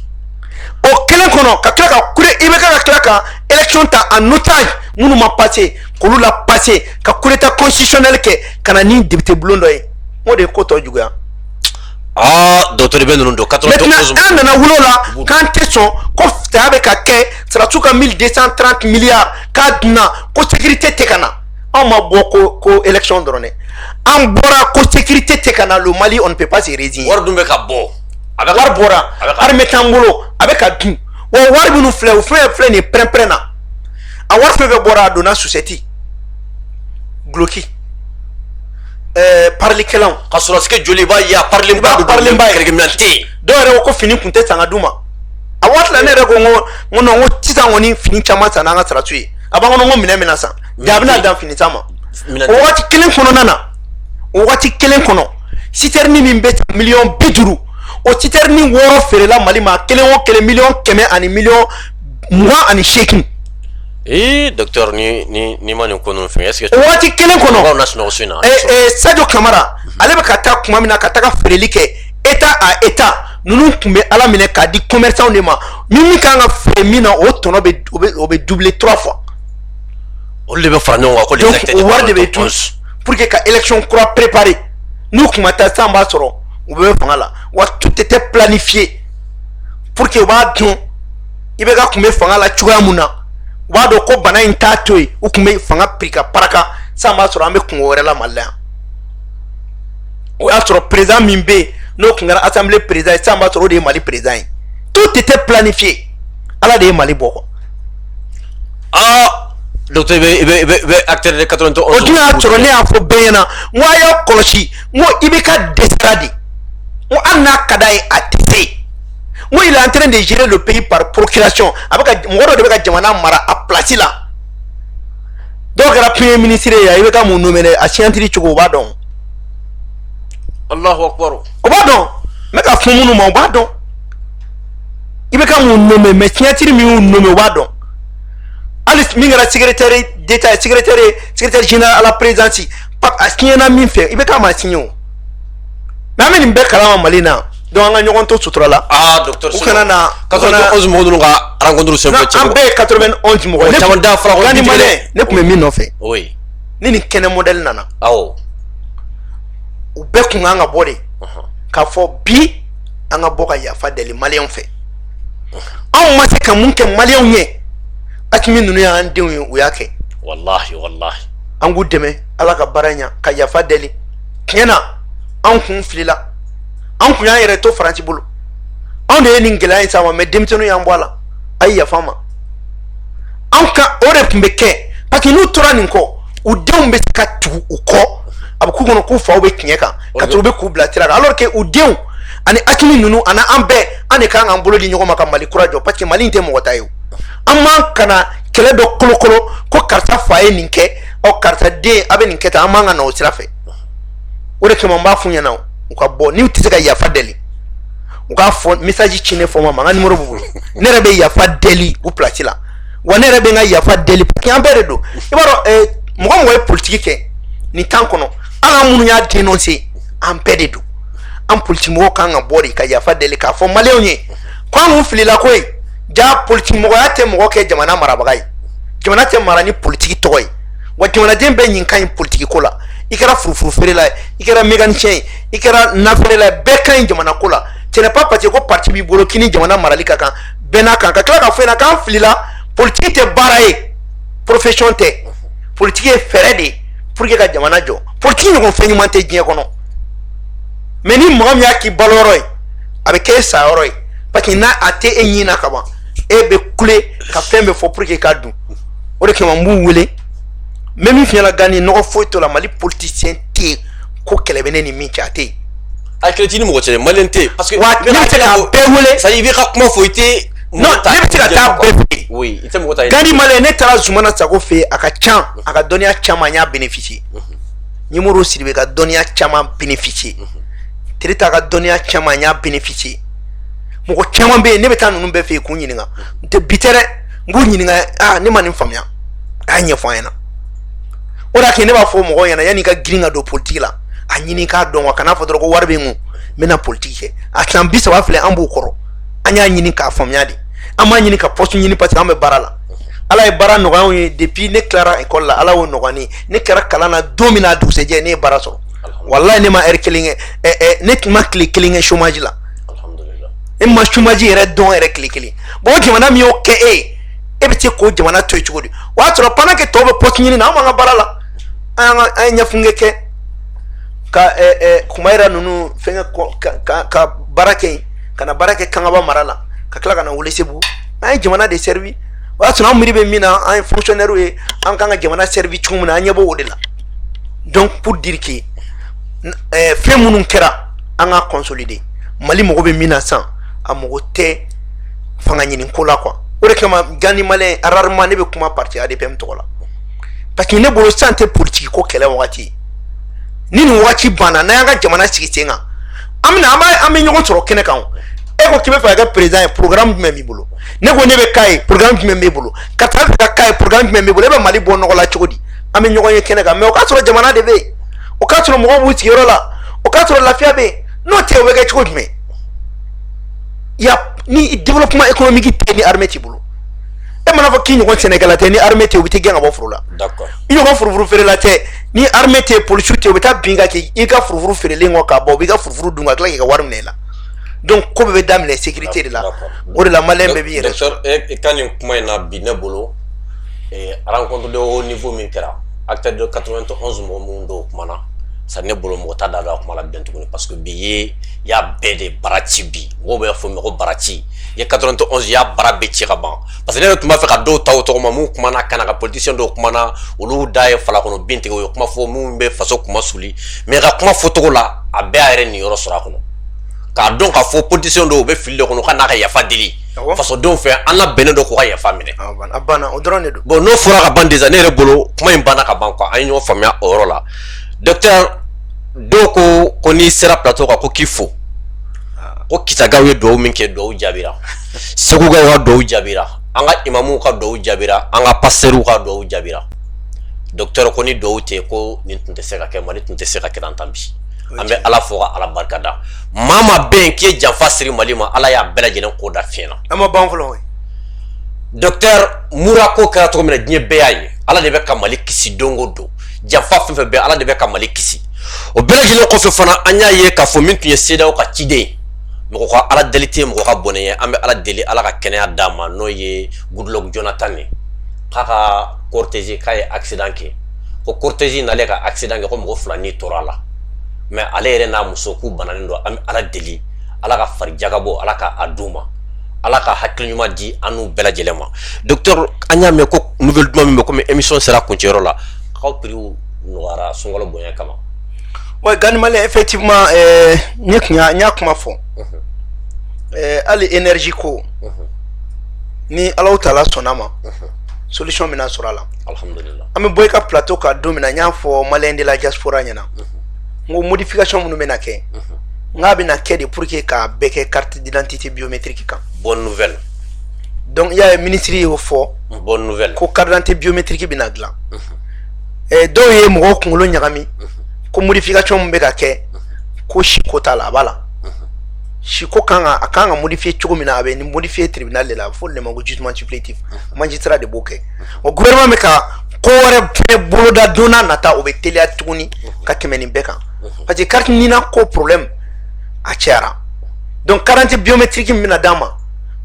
O kelen kɔnɔ ka tila ka i bɛ ka tila ka élection ta en otage minnu ma passé k'olu la passé ka coup d'état constitutionnel kɛ ka na ni député bulon dɔ ye o de ye ko tɔ juguya. Ah docteur bɛ ninnu don 91. Maintenant an nana wolo la k'an tɛ sɔn ko saya bɛ ka kɛ Sirasiw ka 1230 milliards k'a dunna ko sécurité tɛ ka na anw ma bɔ ko élection dɔrɔn dɛ an bɔra ko sécurité tɛ ka na le Mali on ne peut pas se résigner. Wari dun bɛ ka bɔ. Wari bɔra armée t'an bolo a bɛ ka dun wa wari minnu filɛ o filɛ nin pɛrɛn-pɛrɛn na a wari fɛn fɛn bɔra a donna Susɛti Gloki parlikɛlanw ka sɔrɔ sike joli b'a ye a parlenba ye kɛlɛkɛminɛn tɛ yen dɔw yɛrɛ ko fini kun tɛ san ka d'u ma a waati la ne yɛrɛ ko n ko sisan kɔni fini caman san n'an ka Sirasiw ye a b'an kɔnɔ n ko minɛn bɛna san jaa a bɛna dan fini san ma o waati kelen kɔnɔna na o waati kelen kɔnɔ citerne min bɛ miliyɔn 50 o citerne 6 feerela Mali ma kelen o kelen miliyɔn 100 ani miliyɔn 28. Docteur ni ma nin ko ninnu fɛn est ce que o waati kelen kɔnɔ na sunɔgɔ na Sadio Kamara ale bɛ ka taa kuma min na ka taga feereli kɛ état à état ninnu tun bɛ ala minɛ k'a di commerçants de ma min kan ka feere min na o tɔnɔ bɛ doubler 3 fois. Olu de bɛ fara ɲɔgɔn kan ko les acteurs o wari de bɛ dun pour que ka élection kura préparer n'u kun ma taa sisan b'a sɔrɔ u bɛ fanga la wa tout était planifié pour que u b'a dɔn i bɛ ka kun bɛ fanga la cogoya mun na u b'a dɔn ko bana in t'a to yen u kun bɛ fanga piri ka paraka sisan b'a sɔrɔ an bɛ kungo wɛrɛ la Mali la yan o y'a sɔrɔ président min bɛ yen n'o kun kɛra assemblée président ye sisan b'a sɔrɔ o de ye Mali président ye tout était planifié ala de ye Mali bɔ quoi. Ah docteur i bɛ acteur de 91. o dun y'a sɔrɔ ne y'a fɔ bɛɛ ɲɛna n ko a y'aw kɔlɔsi n ko i bɛ ka dɛsɛra de n ko hali n'a ka d'a ye a tɛ se n ko il est en train de gérer le pays par procuration a bɛ ka mɔgɔ dɔ de bɛ ka jamana mara a place la dɔw kɛra premier ministre ye i bɛ ka mun nommer dɛ a siɲɛtiri cogo o b'a dɔn. Allahu akbar. O b'a dɔn n bɛ ka fɔ minnu ma o b'a dɔn i bɛ ka mun nommer mais siɲɛtiri min y'u nommer o b'a dɔn. Ali min kɛra secrétaire d'état secrétaire général à la présidence a signé min fɛ i bɛ k'a ma signé o mais an bɛ nin bɛɛ kalama Mali na donc an ka ɲɔgɔn to sutura la. Ah docteur u kana na 91 mɔgɔ ninnu ka rencontre sen fɛ an bɛɛ ye 91 mɔgɔ ye caman da fara ko ni Malien ne tun bɛ min nɔfɛ oui ni nin kɛnɛ modèle nana awɔ u bɛɛ kun kan ka bɔ de k'a fɔ bi an ka bɔ ka yafa deli Malien fɛ anw ma se ka mun kɛ Malien ye Asimi ninnu y'an denw ye u y'a kɛ wallahi an k'u dɛmɛ ala ka baara ɲa ka yafa deli tiɲɛ na an kun filila an kun y'an yɛrɛ to Faransi bolo anw de ye nin gɛlɛya in s'a ma mais denmisɛnninw y'an bɔ a la a ye yafa ma anw ka o de tun bɛ kɛ parce que n'u tora nin kɔ u denw bɛ se ka tugu u kɔ a bɛ k'u kɔnɔ k'u faw bɛ tiɲɛ kan ka sɔrɔ u bɛ k'u bila sira kan alors que u denw ani Asimi ninnu ani an bɛɛ an de kan k'an bolo di ɲɔgɔn ma ka Mali kura jɔ parce que Mali in tɛ mɔgɔ ta ye o an man kana kɛlɛ dɔ kolokolo ko karisa fa ye nin kɛ ɔ karisa den a bɛ nin kɛ tan an man ka na o sira fɛ o de kama n b'a f'u ɲɛna u ka bɔ n'u tɛ se ka yafa deli u k'a fɔ message ci ne fɔ ma n ka numéro b'u bolo ne yɛrɛ bɛ yafa deli u place la wa ne yɛrɛ bɛ n ka yafa deli parce que an bɛɛ de don i b'a dɔn mɔgɔ mɔgɔ ye politiki kɛ nin temps kɔnɔ ala minnu y'a dénoncer an bɛɛ de don an politiki mɔgɔw kan ka bɔ de ka yafa deli k'a fɔ maliyɛnw ye ko an kun filila ko ye ja politiki mɔgɔya tɛ mɔgɔ kɛ jamana marabaga ye jamana tɛ mara ni politiki tɔgɔ ye wa jamanaden bɛɛ ɲin ka ɲi politiki ko la i kɛra furufuru feerela ye i kɛra mécanicien ye i kɛra nafɛrɛla ye bɛɛ ka ɲi jamana ko la ce n'est pas parce que ko parti b'i bolo k'i ni jamana marali ka kan bɛɛ n'a kan ka tila k'a fɔ ɲɛna k'an filila politiki tɛ baara ye profession tɛ politiki ye fɛɛrɛ de ye pour que ka jamana jɔ politiki ɲɔgɔn fɛn ɲuman tɛ diɲɛ kɔnɔ mais ni mɔgɔ min y'a k'i baloyɔrɔ ye a bɛ kɛ e sayɔrɔ ye parce que n'a a tɛ e ɲin na ka ban e bɛ kule ka fɛn bɛɛ fɔ pour que k'a dun o de kama n b'u wele même min fiɲɛna gani nɔgɔ foyi t'o la Mali politicien tɛ yen ko kɛlɛ bɛ ne ni min cɛ a tɛ yen. a kɛlɛ t'i ni mɔgɔ cɛ maliyɛn tɛ yen parce que wa ne bɛ se ka bɛɛ wele c'est à dire i bɛ ka kuma fɔ i tɛ non ne bɛ se ka taa bɛɛ fɛ yen oui i tɛ mɔgɔ ta Gani maliyɛn ne taara Zumana Sago fɛ yen a ka can a ka dɔnniya caman n y'a bénéficier Ɲemuru Sidibe ka dɔnniya caman bénéficier Tirita ka dɔnniya caman n y'a bénéficier mɔgɔ caman bɛ yen ne bɛ taa ninnu bɛɛ fɛ yen k'u ɲininka n tɛ bi tɛ dɛ n k'u ɲininka ne ma nin faamuya a y'a ɲɛfɔ an ɲɛna o de y'a kɛ ne b'a fɔ mɔgɔw ɲɛna yanni ka girin ka don politiki la a ɲini k'a dɔn wa kana fɔ dɔrɔn ko wari bɛ n kun n bɛna politiki kɛ a san 30 filɛ an b'o kɔrɔ an y'a ɲini k'a faamuya de an b'a ɲini ka poste ɲini parce que an bɛ baara la ala ye baara nɔgɔya anw ye depuis ne tilara école la ala y'o nɔgɔya ne ye ne kɛra kalan na don min na a dugusɛjɛ ne ye baara sɔrɔ walayi ne ma heure kelen kɛ ne tun ma tile kelen kɛ chômage la e ma chômage yɛrɛ dɔn yɛrɛ tile kelen bon o jamana min y'o kɛ e ye e bɛ se k'o jamana to yen cogo di o y'a sɔrɔ pendant que tɔw bɛ poste ɲini na an b'an ka baara la an ye ɲɛfunge kɛ ka kumayira ninnu fɛnkɛ ka baara kɛ yen ka na baara kɛ Kangaba mara la ka tila ka na Welesebugu an ye jamana de servi o y'a sɔrɔ an miiri bɛ min na an ye fonctionnaire ye an kan ka jamana servi cogo min na an ɲɛ b'o de la donc pour dire que fɛn minnu kɛra an ka consolider Mali mɔgɔ bɛ min na sisan a mɔgɔ tɛ fanga ɲini ko la quoi o de kama Gani maliyɛn rarement ne bɛ kuma parti ADPM tɔgɔ la parce que ne bolo sisan tɛ politiki ko kɛlɛ wagati ni nin wagati banna n'an y'an ka jamana sigi sen kan an bɛ ɲɔgɔn sɔrɔ kɛnɛ kan e ko k'i bɛ fɛ ka kɛ président ye programme jumɛn b'i bolo ne ko ne bɛ k'a ye programme jumɛn b'i bolo ka taa fɛ ka k'a ye programme jumɛn b'i bolo e bɛ Mali bɔ nɔgɔ la cogo di an bɛ ɲɔgɔn ye kɛnɛ kan mais o k'a sɔrɔ jamana de bɛ yen o k'a sɔrɔ mɔgɔw b'u sigiyɔrɔ la o k'a sɔrɔ lafiya bɛ yen n'o tɛ o bɛ kɛ cogo jumɛn ni développement économique tɛ ni armée t'i bolo e mana fɔ k'i ɲɔgɔn sɛnɛkɛla tɛ ni armée tɛ u bɛ tɛ gɛn ka bɔ foro la i ɲɔgɔn furufuru feerela tɛ ni armée tɛ policier tɛ u bɛ taa bin ka kɛ i ka furufuru feerelen kɔ k'a bɔ u b'i ka furufuru dun ka tila k'i ka wari minɛ i la donc ko bɛɛ bɛ daminɛ sécurité de la o de la maliyɛn bɛɛ b'i yɛrɛ sɔrɔ. docteur ka nin kuma in na bi ne bolo rencontre de haut niveau min kɛra acteur de 91 mɔgɔ minnu dɔw kumana sa ne bolo mɔgɔ t'a da don a kuma la bilen tuguni parce que bi ye y'a bɛɛ de baara ci bi mɔgɔw bɛ fɔ min ko baara ci ye 91 y'a baara bɛɛ ci ka ban parce que ne yɛrɛ tun b'a fɛ ka dɔw ta o tɔgɔ ma mun kumana kana ka politicien dɔw kumana olu da ye fala kɔnɔ bin tigɛ o ye kuma fɔ mun bɛ faso kuma suli mais ka kuma fɔcogo la a bɛɛ y'a yɛrɛ niyɔrɔ sɔrɔ a kɔnɔ k'a dɔn k'a fɔ politicien dɔw bɛ fili de kɔnɔ ka n'a ka yafa deli fasodenw fɛ an labɛnnen don k'u ka yafa minɛ a banna o dɔrɔn de don bon n'o fɔra ka ban déjà ne yɛrɛ bolo kuma in banna ka ban quoi an ye ɲɔgɔn faamuya o yɔrɔ la docteur dɔw ko n'i sera plateau kan ko k'i fo ko Kitagaw ye duwawu min kɛ duwawu jaabira Segukaw ka duwawu jaabira an ka imamuw ka duwawu jaabira an ka pasitɛriw ka duwawu jaabira docteur ko ni duwawu tɛ ko nin tun tɛ se ka kɛ Mali tun tɛ se ka kɛ tan bi an bɛ Ala fo ka Ala barika da maa ma bɛ yen k'i ye janfa siri Mali ma Ala y'a bɛɛ lajɛlen ko da fiɲɛ na an ma ban fɔlɔ docteur mura ko kɛra cogo min na diɲɛ bɛɛ y'a ye Ala de bɛ ka Mali kisi don o don janfa fɛn fɛn bɛ Ala de bɛ ka Mali kisi o bɛɛ lajɛlen kɔfɛ fana an y'a ye k'a fɔ min tun ye CEDEAO ka ciden ye mɔgɔ ka Ala deli tɛ mɔgɔ ka bɔnɛ ye an bɛ Ala deli Ala ka kɛnɛya d'a ma n'o ye Goodluck Jonathan ye k'a ka cortège k'a ye accident kɛ ko cortège n'ale ka accident kɛ ko mɔgɔ 2 ni tora la mais ale yɛrɛ n'a muso k'u bananen don an bɛ Ala deli Ala ka farijagabɔ Ala ka a d'u ma Ala ka hakili ɲuman di an n'u bɛɛ lajɛlen ma docteur an y'a mɛn ko nouvelle duman min bɛ komi émission sera kuncɛyɔrɔ la k'aw prix nɔgɔyara sunkalo bonya kama ouais Gani maliyɛn effectivement n y'a kuma fɔ hali énergie ko ni Alahu Taala sɔnna ma solution mina sɔrɔ a la alhamdulillah an bɛ bɔ i ka plateau kan don min na n y'a fɔ maliyɛn de la diaspora ɲɛna n ko modification minnu bɛna kɛ n k'a bɛna kɛ de pour que k'a bɛɛ kɛ carte d'identité biométrique kan bonne nouvelle donc i y'a ye ministre y'o fɔ bonne nouvelle ko carte d'identité biométrique bina dilan dɔw ye mɔgɔw kunkolo ɲagami ko modification min bɛ ka kɛ ko siko t'a la a b'a la siko a kan ka modifier cogo min na a bɛ ni modifier tribunal de la a bɛ fɔ olu de ma ko jugement supplétif magistrat de b'o kɛ o gouvernement bɛ ka ko wɛrɛ fɛnɛ boloda don n'a nata o bɛ teliya tuguni ka tɛmɛ nin bɛɛ kan parce que carte nina ko problème a cayara donc carte d'identité biométrique min bɛna d'an ma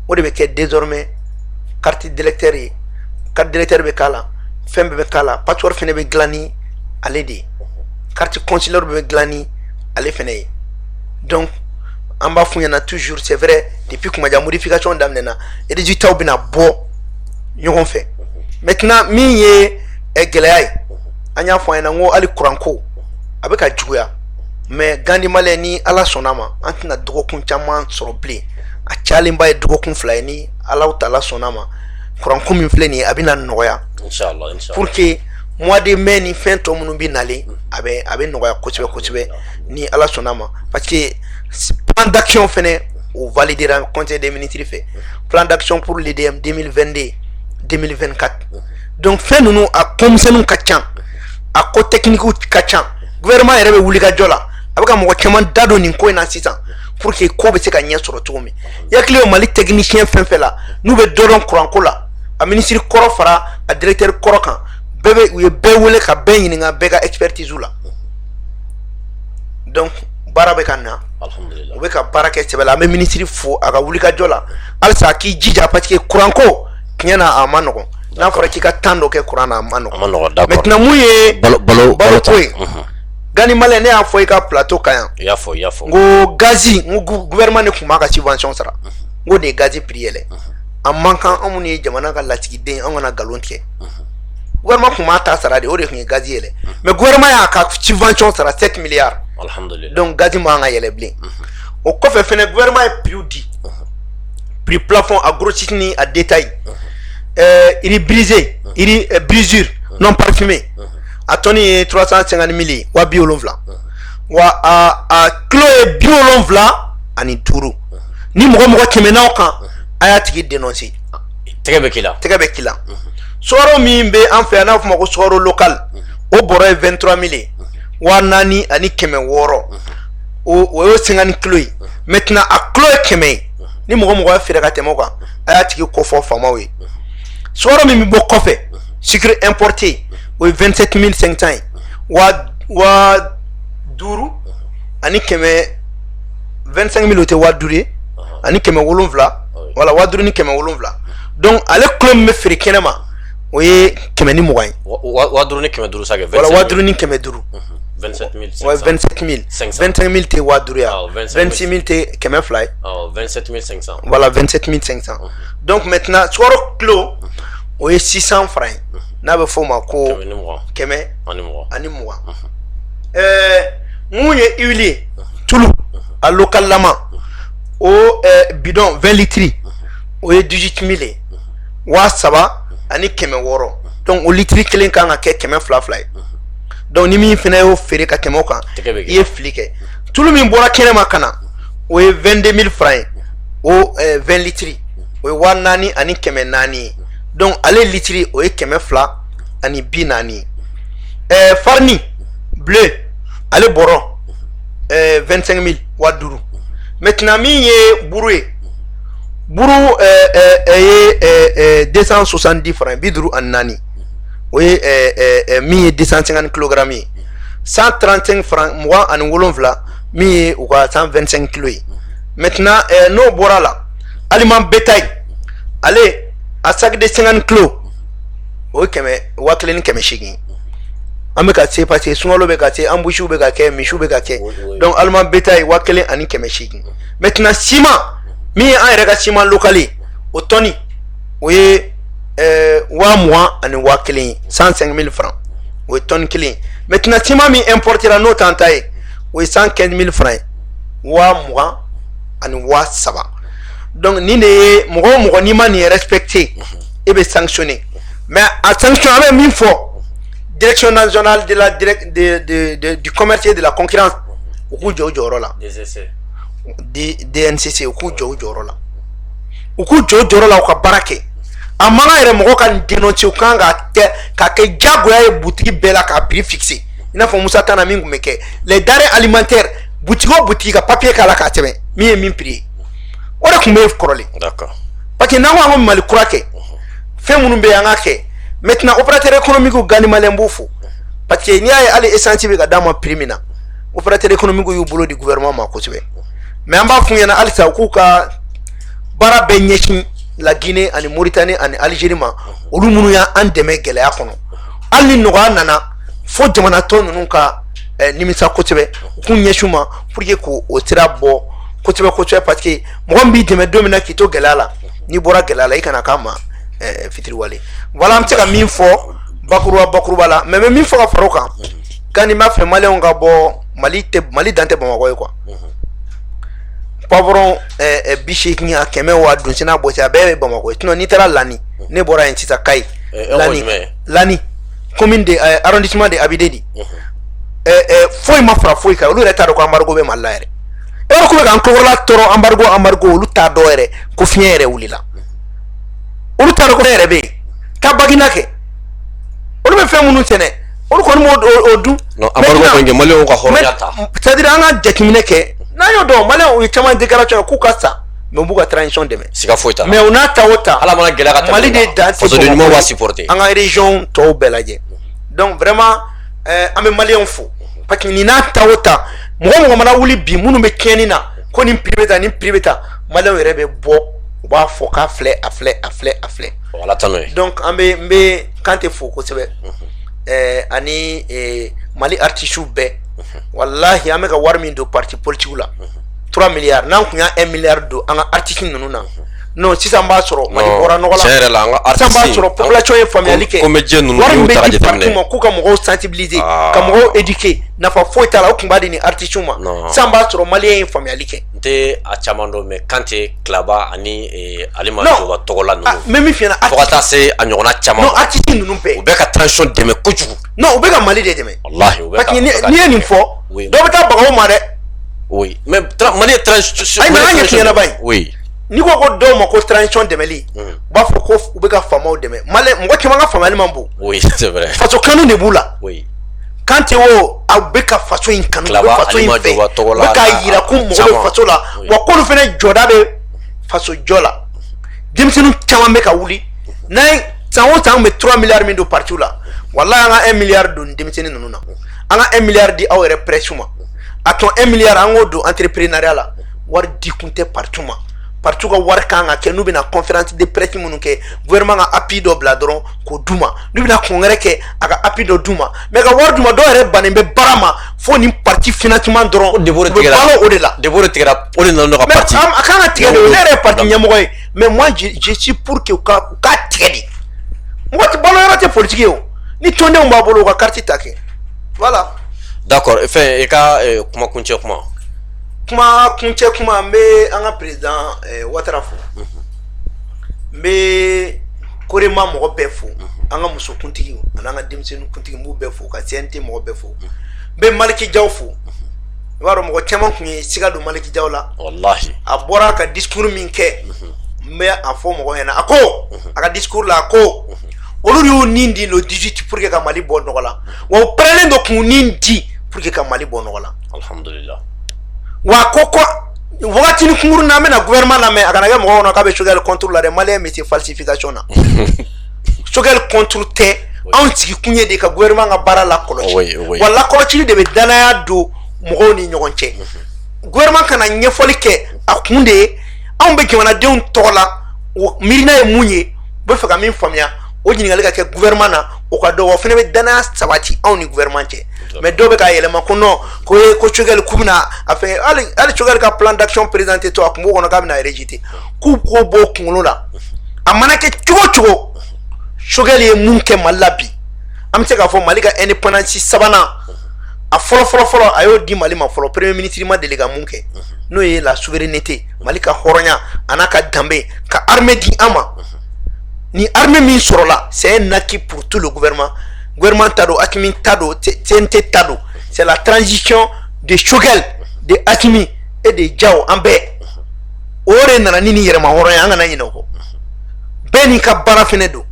o de bɛ kɛ désormais carte d'électeur ye carte d'électeur bɛ k'a la fɛn bɛɛ bɛ k'a la passeport fɛnɛ bɛ dilan ni ale de ye carte consulaire bɛɛ bɛ dilan ni ale fɛnɛ ye donc an b'a f'u ɲɛna toujours c'est vrai depuis kumaja modification daminɛna résultats bɛna bɔ ɲɔgɔn fɛ maintenant min ye gɛlɛya ye an y'a fɔ an ɲɛna n ko hali kuranko a bɛ ka juguya mais Gandi Malien ni ala sɔnna ma an tɛna dɔgɔkun caman sɔrɔ bilen a cayalenba ye dɔgɔkun 2 ye ni ala taala sɔnna ma kuranko min filɛ nin ye a bɛna nɔgɔya inchallah pour que mois de mai ni fɛn tɔ minnu bɛ nalen a bɛ nɔgɔya kosɛbɛ kosɛbɛ ni ala sɔnna ma parce que plan d'action fɛnɛ o validera conseil des ministres fɛ plan d'action pour l'EDM 2022-2024 donc fɛn ninnu a komisɛnninw ka ca a ko technique ka ca gouvernement yɛrɛ bɛ wuli ka jɔ la a bɛ ka mɔgɔ caman da don nin ko in na sisan pour que ko bɛ se ka ɲɛ sɔrɔ cogo min i hakili bɛ Mali technicien fɛn fɛn la n'u bɛ dɔ dɔn kuranko la a ministre kɔrɔ fara a directeur kɔrɔ kan u ye bɛɛ wele ka bɛɛ ɲininka bɛɛ ka expertise la donc baara bɛ ka na alhamdulillah u bɛ ka baara kɛ sɛbɛ la an bɛ ministre fo a ka wuli ka jɔ la halisa a k'i jija parce que kuranko tiɲɛ na a ma nɔgɔn n'a fɔra k'i ka temps dɔ kɛ kuran na a ma nɔgɔn maintenant mun ye balo ko ye Gandi Malien ne y'a fɔ i ka plateau kan yan i y'a fɔ n ko gazi n ko gouvernement de tun b'a ka subvention sara n ko de ye gazi prix yɛlɛ a man kan anw minnu ye jamana ka lasigiden an kana nkalon tigɛ gouvernement tun b'a ta sara de o de tun ye gazi yɛlɛ mais gouvernement y'a ka subvention sara 7 milliards alhamdulillah donc gazi man ka yɛlɛ bilen o kɔfɛ fɛnɛ gouvernement ye prix di prix plafond à grossiste ni à détail iri brisé iri brisure non parfumé a tɔni ye 350 000 wa 70 wa a kilo ye 70 ani 5 ni mɔgɔ kɛmɛ n'aw kan a y'a tigi dénoncer tɛgɛ bɛ k'i la sukaro min bɛ an fɛ yan n'a fɔ ma ko sukaro local o bɔrɔ ye 23 000 wa 4 ani 600 o ye 50 kilo ye maintenant a kilo ye 100 ye ni mɔgɔ ye feere ka tɛmɛ o kan a y'a tigi kofɔ faamaw ye sukaro min bɛ bɔ kɔfɛ sucre importé o ye 27 500 ye wa 5 ani 25 000 o tɛ wa 5 ye ani 700 wala wa 5 ni 700 donc ale kilo min bɛ feere kɛnɛ ma o ye 120 ye wa 5 ni 700 sa kɛ 25 000 wala wa 5 ni 700 27 500 ouais 27 500 25 000 t'es wa 5 ya 26 000 t'es 200 ye 27 500 voilà 27 500 donc maintenant sukaro kilo o ye 600 francs ye n'a bɛ fɔ o ma ko 100 ani 20 mun ye huile ye tulu a local lama o bidon 20 litres o ye 18 000 ye wa 3 ani 600 donc o litre kelen kan ka kɛ 200 ye donc ni min fɛnɛ y'o feere ka tɛmɛ o kan i ye fili kɛ tulu min bɔra kɛnɛma ka na o ye 22 000 francs ye o 20 litres o ye 4 ani 400 ye donc ale litre o ye 200 ani 40 ye farine bleu ale bɔrɔ 25 000 wa 5 maintenant min ye buru ye buru ye 270 francs 54 o ye min ye 250 kg ye 135 francs 27 min ye u ka 125 kg ye maintenant n'o bɔra la aliment bétail ale a sac de 50 kg o ye 1,800 an bɛ ka se parce que sunkalo bɛ ka se embouche bɛ ka kɛ misiw bɛ ka kɛ donc aliment bétail 1,800 maintenant ciment min ye an yɛrɛ ka ciment local ye o tɔni o ye 20 ani 1,000 105 000 francs o ye tonne kelen maintenant ciment min importera n'o t'an ta ye o ye 115 000 francs ye 20 ani 3 donc ni de ye mɔgɔ o mɔgɔ n'i ma nin respecté e bɛ sanctionné mais a sanction an bɛ min fɔ direction nationale de la du commerce et de la concurrence u k'u jɔ u jɔyɔrɔ la DNCC u k'u jɔ u jɔyɔrɔ la u k'u jɔ u jɔyɔrɔ la u ka baara kɛ a manga yɛrɛ mɔgɔ ka dénoncer kan ka kɛ jagoya ye boutique bɛɛ la ka prix fixer ina fɔ Musa Tana min kun bɛ kɛ les denrées alimentaires boutique o boutique ka papier k'a la k'a tɛmɛ min ye min prix o de kun bɛ kɔrɔlen d'accord parce que n'an ko an ko Mali kura kɛ fɛn minnu bɛ yen an ka kɛ maintenant opérateur économique Gani Malien b'o fo parce que n'i y'a ye hali essence bɛ ka d'a ma prix min na opérateur économique y'u bolo di gouvernement ma kosɛbɛ mais an b'a f'u ɲɛna halisa k'u ka baara bɛɛ ɲɛsin la Guinée ani Mauritanie ani Algérie ma olu minnu y'an dɛmɛ gɛlɛya kɔnɔ hali ni nɔgɔya nana fo jamana tɔ ninnu ka nimisa kosɛbɛ u k'u ɲɛsin ma pour que k'o sira bɔ kosɛbɛ parce que mɔgɔ min b'i dɛmɛ don min na k'i to gɛlɛya la n'i bɔra gɛlɛya la i kana k'a ma fitiriwale voilà an bɛ se ka min fɔ bakuruba la mais min fɔ ka fara o kan Gani b'a fɛ maliyɛnw ka bɔ Mali dan tɛ Bamakɔ ye quoi pavron bi8 a 100 wa don sina bɔ a bɛɛ bɛ Bamakɔ ye sinon n'i taara Lani ne bɔra yen sisan Kayi Lani commune de arrondissement de Abidedi foyi ma fara foyi kan olu yɛrɛ t'a dɔn ko embargo bɛ Mali la yɛrɛ e ko bɛ k'an kɔrɔla tɔrɔ embargo olu t'a dɔn yɛrɛ ko fiɲɛ yɛrɛ wulila olu t'a dɔn ko ne yɛrɛ bɛ yen ka bagina kɛ olu bɛ fɛn minnu sɛnɛ olu kɔni m'o dun non embargo kɔni maliyɛnw ka hɔrɔnya ta c'est-à-dire an ka jateminɛ kɛ n'an y'o dɔn maliyɛnw ye caman déclaration k'u ka sa mais u b'u ka transition dɛmɛ siga foyi t'a la mais u n'a ta o ta ala mana gɛlɛya ka tɛmɛ Mali de dan tɛ ɲuman b'a supporter an ka région tɔw bɛɛ lajɛ donc vraiment an bɛ maliyɛnw fo parce que nin n'a ta o ta mɔgɔ mana wuli bi minnu bɛ tiɲɛni na ko nin prix bɛ ta nin prix bɛ ta maliyɛnw yɛrɛ bɛ bɔ u b'a fɔ k'a filɛ a filɛ ala ta n'o ye donc an bɛ Kante fo kosɛbɛ ani Mali artistes bɛɛ wallahi an bɛ ka wari min don parti politique la 3 milliards n'an kun y'a 1 milliard don an ka artistes ninnu na non sisan b'a sɔrɔ Mali bɔra nɔgɔ la tiɲɛ yɛrɛ la an ka artistes sisan b'a sɔrɔ population ye faamuyali kɛ comédien ninnu wari min y'u ta ka bɛ di parti jateminɛ ma k'u ka mɔgɔw sensibiliser ka mɔgɔw éduquer nafa foyi t'a la o kun b'a di ni artistes ma sisan b'a sɔrɔ maliyɛn ye faamuyali kɛ n tɛ a caman dɔn mais Kante Kilaba ani Alima Joba tɔgɔla ninnu mais min fiyɛna fo ka taa se a ɲɔgɔnna caman non artistes ninnu bɛɛ u bɛ ka transition dɛmɛ kojugu non u bɛ ka Mali de dɛmɛ wallahi u bɛ parce que n'i ye nin fɔ dɔ bɛ taa baga o ma dɛ oui mais Mali ye transition ayi n'an ɲɛ fiɲɛna ba ye oui n'i ko dɔw ma ko transition dɛmɛli u b'a fɔ ko u bɛ ka faamaw dɛmɛ mɔgɔ caman ka faamuyali man bon oui c'est vrai faso kanu de b'u la oui Kante o aw bɛ ka faso in kanu u bɛ faso in fɛ u bɛ k'a yira ko mɔgɔ bɛ faso la wa k'olu fana jɔda bɛ faso jɔ la denmisɛnninw caman bɛ ka wuli n'an ye san o san an bɛ 3 milliards min don parti la walahi an ka 1 milliard don denmisɛnnin ninnu na an ka 1 milliard di aw yɛrɛ presse ma a tɔ 1 milliard an k'o don entrepreneuriat la wari di kun tɛ parti ma parti ka wari kan ka kɛ n'u bɛna conférence de presse minnu kɛ gouvernement ka appui dɔ bila dɔrɔn k'o d'u ma n'u bɛna congrès kɛ a ka appui dɔ d'u ma mais ka wari d'u ma dɔw yɛrɛ bannen bɛ baara ma fo nin parti financement dɔrɔn u bɛ balo o de la deboro tigɛra o de nana ka parti mais a kan ka tigɛ de o ne yɛrɛ ye parti ɲɛmɔgɔ ye mais moi je suis pour que u ka tigɛ de mɔgɔ tɛ balo yɔrɔ tɛ politique ye o ni tɔndenw b'a bolo u ka carte ta kɛ voilà d'accord fɛn i ka kuma kuncɛ kuma n bɛ an ka président Ouattara fo n bɛ Korema mɔgɔ bɛɛ fo an ka musokuntigi ani an ka denmisɛnninkuntigi n b'u bɛɛ fo ka CNT mɔgɔ bɛɛ fo n bɛ Maliki Jaw fo i b'a dɔn mɔgɔ caman tun ye siga don Maliki Jaw la wallahi a bɔra ka discours min kɛ n bɛ a fɔ mɔgɔ ɲɛna a ko a ka discours la a ko olu y'u nin di le 18 pour que ka Mali bɔ nɔgɔ la wa u pɛrɛnnen don k'u nin di pour que ka Mali bɔ nɔgɔ la alhamdulillah wa ko wagati ni kunguru na mena gouvernement la mais a kana kɛ mɔgɔ kɔnɔ k'a bɛ Choguel contre la dɛ maliyɛn bɛ se falsification na Choguel contre tɛ anw sigi kun ye de ka gouvernement ka baara la kɔlɔsi wa lakɔlɔsili de bɛ danaya don mɔgɔw ni ɲɔgɔn cɛ gouvernement kana ɲɛfɔli kɛ a kun de ye anw bɛ jamanadenw tɔgɔ la miirina ye mun ye u bɛ fɛ ka min faamuya o ɲininkali ka kɛ gouvernement na o ka dɔn wa fana bɛ danaya sabati anw ni gouvernement cɛ mais dɔw bɛ k'a yɛlɛma ko non ko Choguel k'u bɛna a fɛn hali Choguel ka plan d'action présenté to a kun b'o kɔnɔ k'a bɛna rejeter k'u k'o bɔ kunkolo la a mana kɛ cogo o cogo Choguel ye mun kɛ Mali la bi an bɛ se k'a fɔ Mali ka indépendance sabanan a fɔlɔ a y'o di Mali ma fɔlɔ premier ministre ma deli ka mun kɛ n'o ye la souveraineté Mali ka hɔrɔnya a n'a ka danbe ka armée di an ma ni armée min sɔrɔla c'est un acquis pour tout le gouvernement tado Hakimi tado TNT tado c'est la transition de Choguel de Hakimi et de Diao en bɛɛ o de nana ni yɛrɛma hɔrɔnya an kana ɲinɛ o kɔ bɛɛ bɛɛ n'i ka baara fɛnɛ don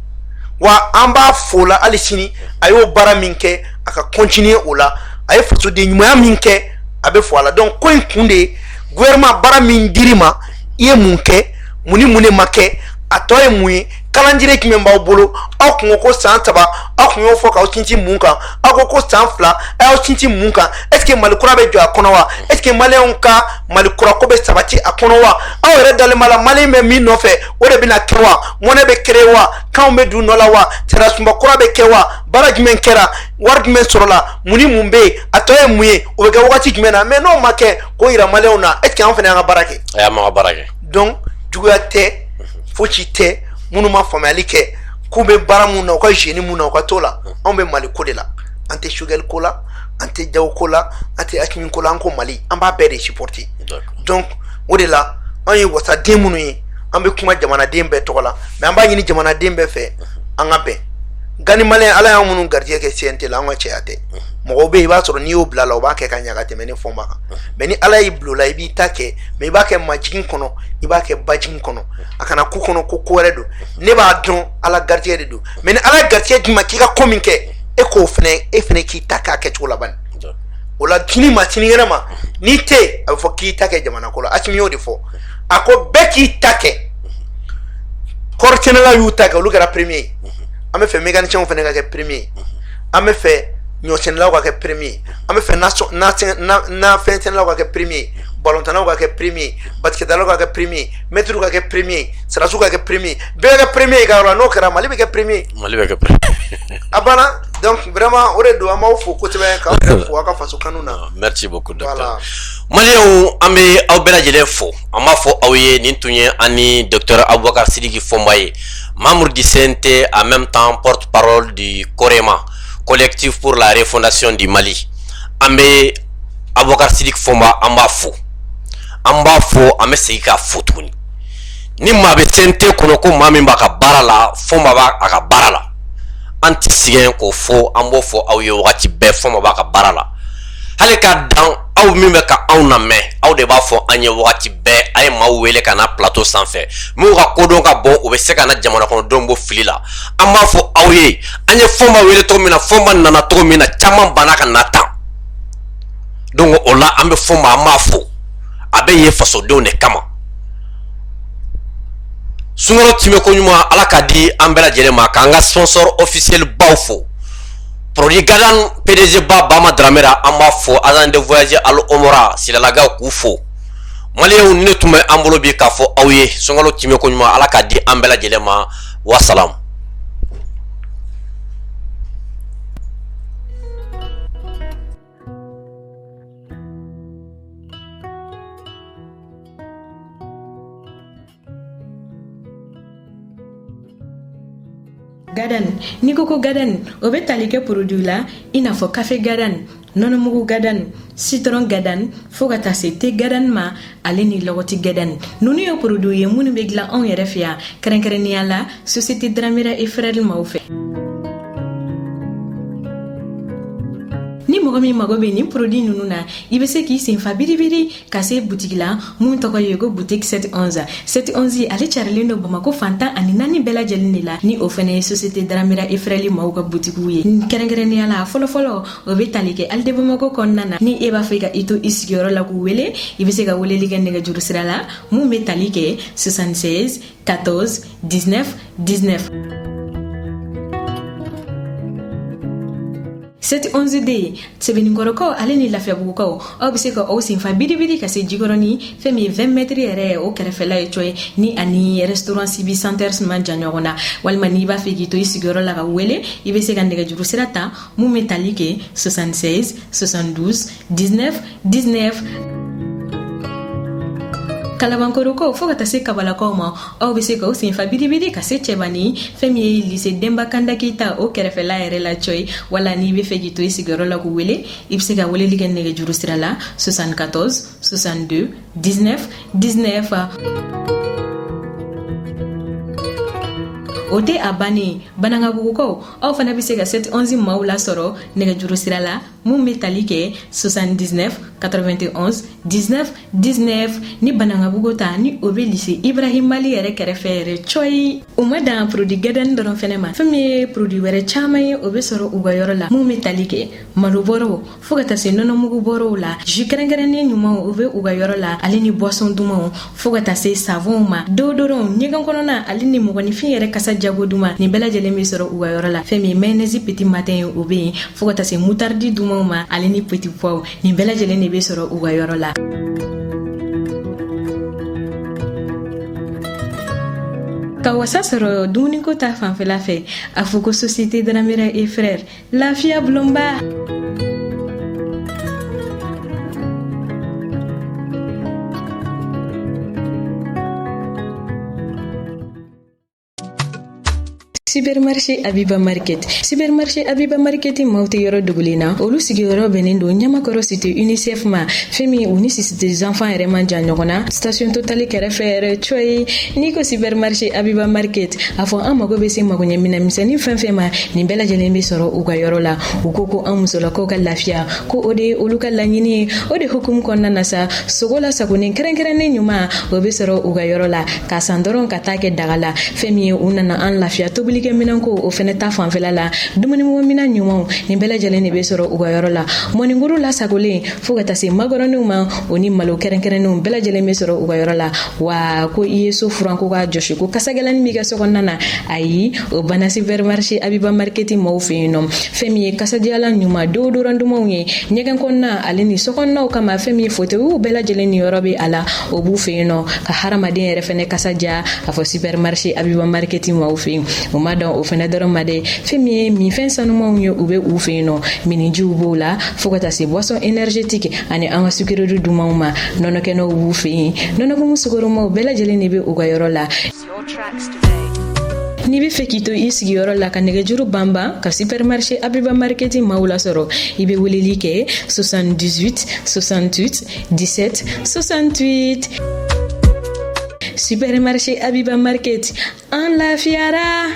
wa an b'a fo la hali sini a y'o baara min kɛ a ka continuer o la a ye fasoden ɲumanya min kɛ a bɛ fo a la donc ko in kun de ye gouvernement baara min dir'i ma i ye mun kɛ mun ni mun de ma kɛ a tɔ ye mun ye kalanjire jumɛn b'aw bolo aw kun ko san 3 aw kun y'o fɔ k'aw sinsin mun kan aw ko san 2 a y'aw sinsin mun kan est-ce que Mali kura bɛ jɔ a kɔnɔ wa est-ce que maliyɛnw ka Mali kura ko bɛ sabati a kɔnɔ wa aw yɛrɛ dalen b'a la maliyɛn bɛ min nɔfɛ o de bɛna kɛ wa mɔnɛ bɛ créer wa kanw bɛ dun nɔ la wa sarasunba kura bɛ kɛ wa baara jumɛn kɛra wari jumɛn sɔrɔla mun ni mun bɛ yen a tɔ ye mun ye o bɛ kɛ wagati jumɛn na mais n'o ma kɛ k'o yira maliyɛnw na est-ce que an fana y'an ka baara kɛ a y'an ka baara kɛ donc juguya tɛ fosi tɛ minnu ma faamuyali kɛ k'u bɛ baara mun na u ka génie mun na u ka t'o la anw bɛ Mali ko de la an tɛ Choguel ko la an tɛ Diao ko la an tɛ Hakimi ko la an ko Mali an b'a bɛɛ de supporter donc o de la an ye wasaden minnu ye an bɛ kuma jamanaden bɛɛ tɔgɔ la mais an b'a ɲini jamanaden bɛɛ fɛ an ka bɛn gani maliyɛn ala y'an minnu garijɛgɛ kɛ CNT la an ka cɛya tɛ mɔgɔw bɛ yen i b'a sɔrɔ n'i y'o bila la o b'a kɛ ka ɲa ka tɛmɛ ni fɔnba kan mais ni ala y'i bila o la i b'i ta kɛ mais i b'a kɛ majigin kɔnɔ i b'a kɛ bajigin kɔnɔ a kana ku kɔnɔ ko wɛrɛ don ne b'a dɔn ala garijɛgɛ de don mais ni ala garijɛgɛ d'i ma k'i ka ko min kɛ e k'o fɛnɛ e fɛnɛ k'i ta k'a kɛcogo la bani o la sini ma sinikɛnɛ ma n'i tɛ yen a bɛ fɔ k'i ta kɛ jamana ko la Hakimi y'o de fɔ a ko bɛɛ k'i ta kɛ kɔɔri sɛnɛlaw y'u ta kɛ olu kɛra premier ye an bɛ fɛ mécanicien fɛnɛ ka kɛ premier ye an bɛ fɛ ɲɔsɛnɛlaw ka kɛ premier ye an bɛ fɛ na fɛn sɛnɛlaw ka kɛ premier ye balontannaw ka kɛ premier ye basketballeur ka kɛ premier ye maître ka kɛ premier ye sarasiw ka kɛ premier ye bɛɛ ka kɛ premier ye ka yɔrɔ la n'o kɛra Mali bɛ kɛ premier ye Mali bɛ kɛ premier a banna donc vraiment o de don an b'aw fo kosɛbɛ k'aw yɛrɛ fo aw ka faso kanu na merci beaucoup docteur maliyɛnw an bɛ aw bɛɛ lajɛlen fo an b'a fɔ aw ye nin tun ye an ni docteur Abubakar Sidiki Fɔnba ye membre du CNT en même temps porte-parole du COREMA collectif pour la refondation du Mali an bɛ Abubakar Sidiki Fɔnba an b'a fo an bɛ segin k'a fo tuguni ni maa bɛ CNT kɔnɔ ko maa min b'a ka baara la Fɔnba b'a a ka baara la an ti sigɛn k'o fɔ an b'o fɔ aw ye wagati bɛɛ Fɔnba b'a ka baara la hali ka dan aw min bɛ ka anw lamɛn aw de b'a fɔ an ye wagati bɛɛ a ye maaw wele ka na plateau sanfɛ minnu ka kodɔn ka bon u bɛ se ka na jamana kɔnɔdenw bɔ fili la an b'a fɔ aw ye an ye Fɔnba wele cogo min na Fɔnba nana cogo min na caman banna ka na tan donc o la an bɛ Fɔnba an b'a fɔ a bɛ ye fasodenw de kama sunkalo timɛ ko ɲuman ala ka di an bɛɛ lajɛlen ma k'an ka sponsor officiel baw fo produit gadan PDG ba Bama Dramera an b'a fɔ agent de voyage Al Omora Silalakaw k'u fo maliyɛnw ne tun bɛ an bolo bi k'a fɔ aw ye sunkalo timɛ ko ɲuman ala ka di an bɛɛ lajɛlen ma wasalam. Gadan ni ko gadan o bɛ tali kɛ produit la i n'a fɔ café gadan nɔnɔmugu gadan citron gadan fo ka taa se thé gadan ma ale ni lɔgɔti gadan ninnu ye produit ye minnu bɛ dilan anw yɛrɛ fɛ yan kɛrɛnkɛrɛnnenya la société Dramera et Frères maaw fɛ ni mɔgɔ min mago bɛ nin produit ninnu na i bɛ se k'i senfa biribiri ka se boutique la mun tɔgɔ ye ko boutique 711 711 ale carilen don Bamako fantan ani 4 bɛɛ lajɛlen de la ni o fana ye société Dramera et Frères maaw ka boutique ye kɛrɛnkɛrɛnnenya la fɔlɔfɔlɔ o bɛ tali kɛ Alde Bamako kɔnɔna na ni e b'a fɛ ka i to i sigiyɔrɔ la k'u wele i bɛ se ka weleli kɛ nɛgɛjuru sira la mun bɛ tali kɛ 76 14 19 19 711D sɛbɛnnikɔrɔkaw ale ni lafiyabugukaw aw bɛ se ka aw senfa biribiri ka se jikɔrɔni fɛn min ye 20 mètres yɛrɛ o kɛrɛfɛla ye coye ni ani restaurant Sibi Centers man jan ɲɔgɔn na walima n'i b'a fɛ k'i to i sigiyɔrɔ la ka wele i bɛ se ka nɛgɛjuru sira ta mun bɛ tali kɛ 76 72 19 19 Kalabankorokaw fo ka taa se Kabalakaw ma aw bɛ se ka aw senfa biribiri ka se Cɛbani fɛn min ye lycée Demba Kanda Keita o kɛrɛfɛla yɛrɛ la coye wala n'i bɛ fɛ k'i to i sigiyɔrɔ la k'u wele i bɛ se ka weleli kɛ nɛgɛjuru sira la 74 62 19 19 o tɛ a bannen Banankabugukaw aw fana bɛ se ka 711 maaw lasɔrɔ nɛgɛjuru sira la mun be tali kɛ 79 91 19 19 ni Banangabugu ta ni o be lycée Ibrahim Mali yɛrɛ kɛrɛfɛ yɛrɛ coyi. O ma dan produit gɛdɛni dɔrɔn fɛnɛ ma, fɛn min ye produit wɛrɛ caman ye o be sɔrɔ u ka yɔrɔ la mun be tali kɛ malobɔrɔw fo ka taa se nɔnɔmugu bɔrɔw la, jus kɛrɛnkɛrɛnnen ɲumanw o be u ka yɔrɔ la, ale ni boisson dumanw fo ka taa se savonw ma, deodorant, ɲɛgɛn kɔnɔna ale ni mɔgɔnifin yɛrɛ kasa jago duman nin bɛɛ lajɛlen be sɔrɔ u ka yɔrɔ la. Fɛn min mayonnaise petit matin o be yen fo ka taa se moutarde dumanw ma ale ni petit pois nin bɛɛ lajɛlen de be sɔrɔ u ka yɔrɔ la. Ka wasa sɔrɔ dumuniko ta fanfɛla fɛ a fɔ ko société Dramera et frères lafiya bulonba. Supermarché Abiba Market. Supermarché Abiba Market mawte yoro dugulina. Olu sigi yoro benendo Nyamakoro cité UNICEF ma. Femi unicité des enfants et remanja nyogona. Station Total kɛrɛfɛ choy. Niko supermarché Abiba Market. Afɔ an mago bɛ se magoɲɛ mina misɛnnin fɛn fɛn ma nin bɛɛ lajɛlen bɛ sɔrɔ u ka yɔrɔ la. U ko ko an musolakaw ka lafiya ko o de olu ka laɲini ye. O de hukumu kɔnɔna na sa sogo la sagonin kɛrɛnkɛrɛnnen ɲuman o bɛ sɔrɔ u ka yɔrɔ la. Ka san dɔrɔn ka taa kɛ daga la. Fɛn min ye u nana an lafiya tobili minɛn ko o fɛnɛ ta fanfɛla la dumuni minɛn ɲumanw nin bɛɛ lajɛlen de bɛ sɔrɔ u ka yɔrɔ la. Mɔnikuru lasagolen fo ka taa se magɔrɔniw ma o ni malo kɛrɛnkɛrɛnnenw bɛɛ lajɛlen bɛ sɔrɔ u ka yɔrɔ la. Wa ko i ye so furan ko k'a jɔsi ko kasagɛlɛnin b'i ka so kɔnɔna na ayi o banna supermarché Abiba Market mɔɔw fɛ yen nɔ. Fɛn min ye kasadiyalan ɲuman deodorant dumanw ye ɲɛgɛn kɔnɔna ale ni sokɔnɔnaw kama fɛn min ye fauteuils bɛɛ lajɛlen ni yɔrɔ bɛ a la o b'u fɛ yen nɔ ka hadamaden yɛrɛ fɛnɛ kasadiya a fɔ supermarché Abiba Market mɔɔw fɛ yen. O ma dɔn o fɛnɛ dɔrɔn ma dɛ fɛn min ye minfɛn sanumanw ye u bɛ u fɛ yen nɔ minijiw b'o la fo ka taa se boisson énergétique ani an ka sukirori dumanw ma nɔnɔkɛnɛw b'u fɛ yen nɔnɔkumu sukoromaw bɛɛ lajɛlen de bɛ u ka yɔrɔ la. N'i bɛ fɛ k'i to i sigiyɔrɔ la ka nɛgɛjuru banban ka supermarché Abiba Market maaw lasɔrɔ i bɛ weleli kɛ 78 68 17 68. Supermarché Abiba Market en lafiyara.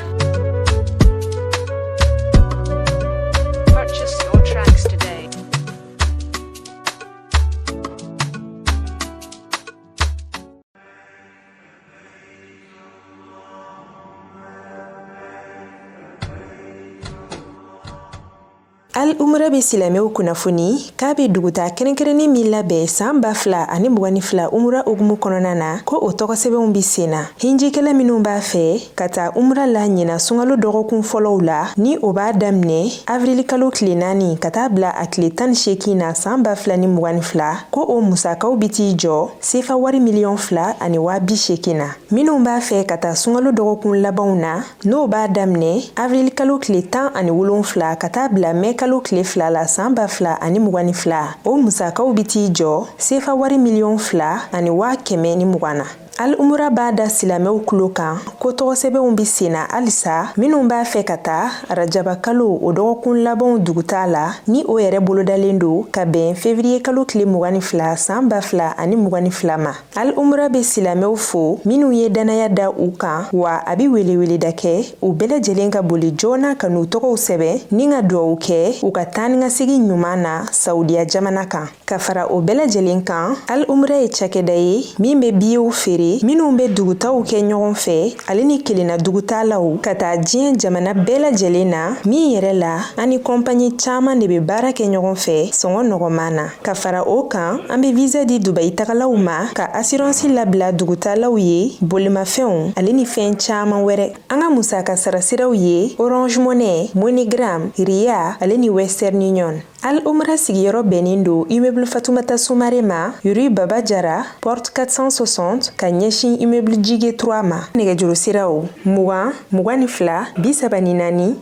Al umra be silamɛw kunnafoni k'a be duguta kɛrɛnkɛrɛnnen min labɛn san 2022 umra ogumu kɔnɔna na ko o tɔgɔsɛbɛnw bi senna. Hinjikɛla minnu b'a fɛ ka taa umra la ɲina sunkalo dɔgɔkun fɔlɔw la ni o b'a daminɛ avril kalo tile 4 ka taa bila a tile 18 na san 2022 ko o musakaw bi t'i jɔ sefa wari miliyɔn 2 ani 280 na. Minnu b'a fɛ ka taa sunkalo dɔgɔkun labanw na n'o b'a daminɛ avril kalo tile 17 ka taa bila mai kalo tile 2 la san 2022 o musakaw bi t'i jɔ sefa wari miliyɔn 2 ani 120 na. Al umra b'a da silamɛw kulo kan ko tɔgɔsɛbɛnw bi senna halisa minnu b'a fɛ ka taa rajaba kalo o dɔgɔkun labanw duguta la ni o yɛrɛ bolodalen do ka bɛn février kalo tile 22 san 2022 ma. Al umra be silamɛw fo minnu ye danaya da u kan wa a bi welewele da kɛ u bɛɛ lajɛlen ka boli joona ka n'u tɔgɔw sɛbɛn ni ka duwawu kɛ u ka taa ni ka segin ɲuman na Saudiya jamana kan. Ka fara o bɛɛ lajɛlen kan Al umra ye cakɛda ye min be biyew feere minnu be dugutaw kɛ ɲɔgɔn fɛ ale ni kelenna dugutalaw ka taa diɲɛ jamana bɛɛ lajɛlen na min yɛrɛ la ani kɔnpanyi caaman de be baara kɛ ɲɔgɔn fɛ sɔngɔ nɔgɔman na. Ka fara o kan an be visa di Dubai tagalaw ma ka assurance labila dugutalaw ye bolimafɛnw ale ni fɛn caaman wɛrɛ. An ka musaka sarasiraw ye Orange Money, MoneyGram, Ria ale ni Western Union. Al umra sigiyɔrɔ bɛnnen do immeuble Fatoumata Soumaré ma rue Baba Jara porte 460 ka ɲɛsin immeuble Jige 3 ma. Nɛgɛjuru siraw 20 24 74 78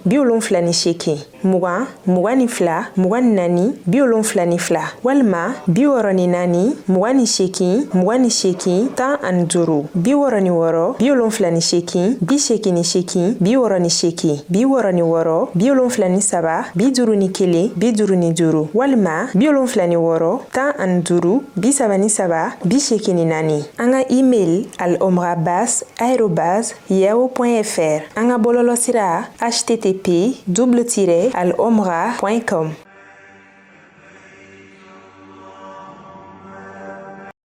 20 24 24 72 walima 64 28 28 15 64 76 88 68 66 77 51 juru walima 76 15 77 84 an ka email alomrabas@yahoo.fr an ka bɔlɔlɔsira http://alomra.com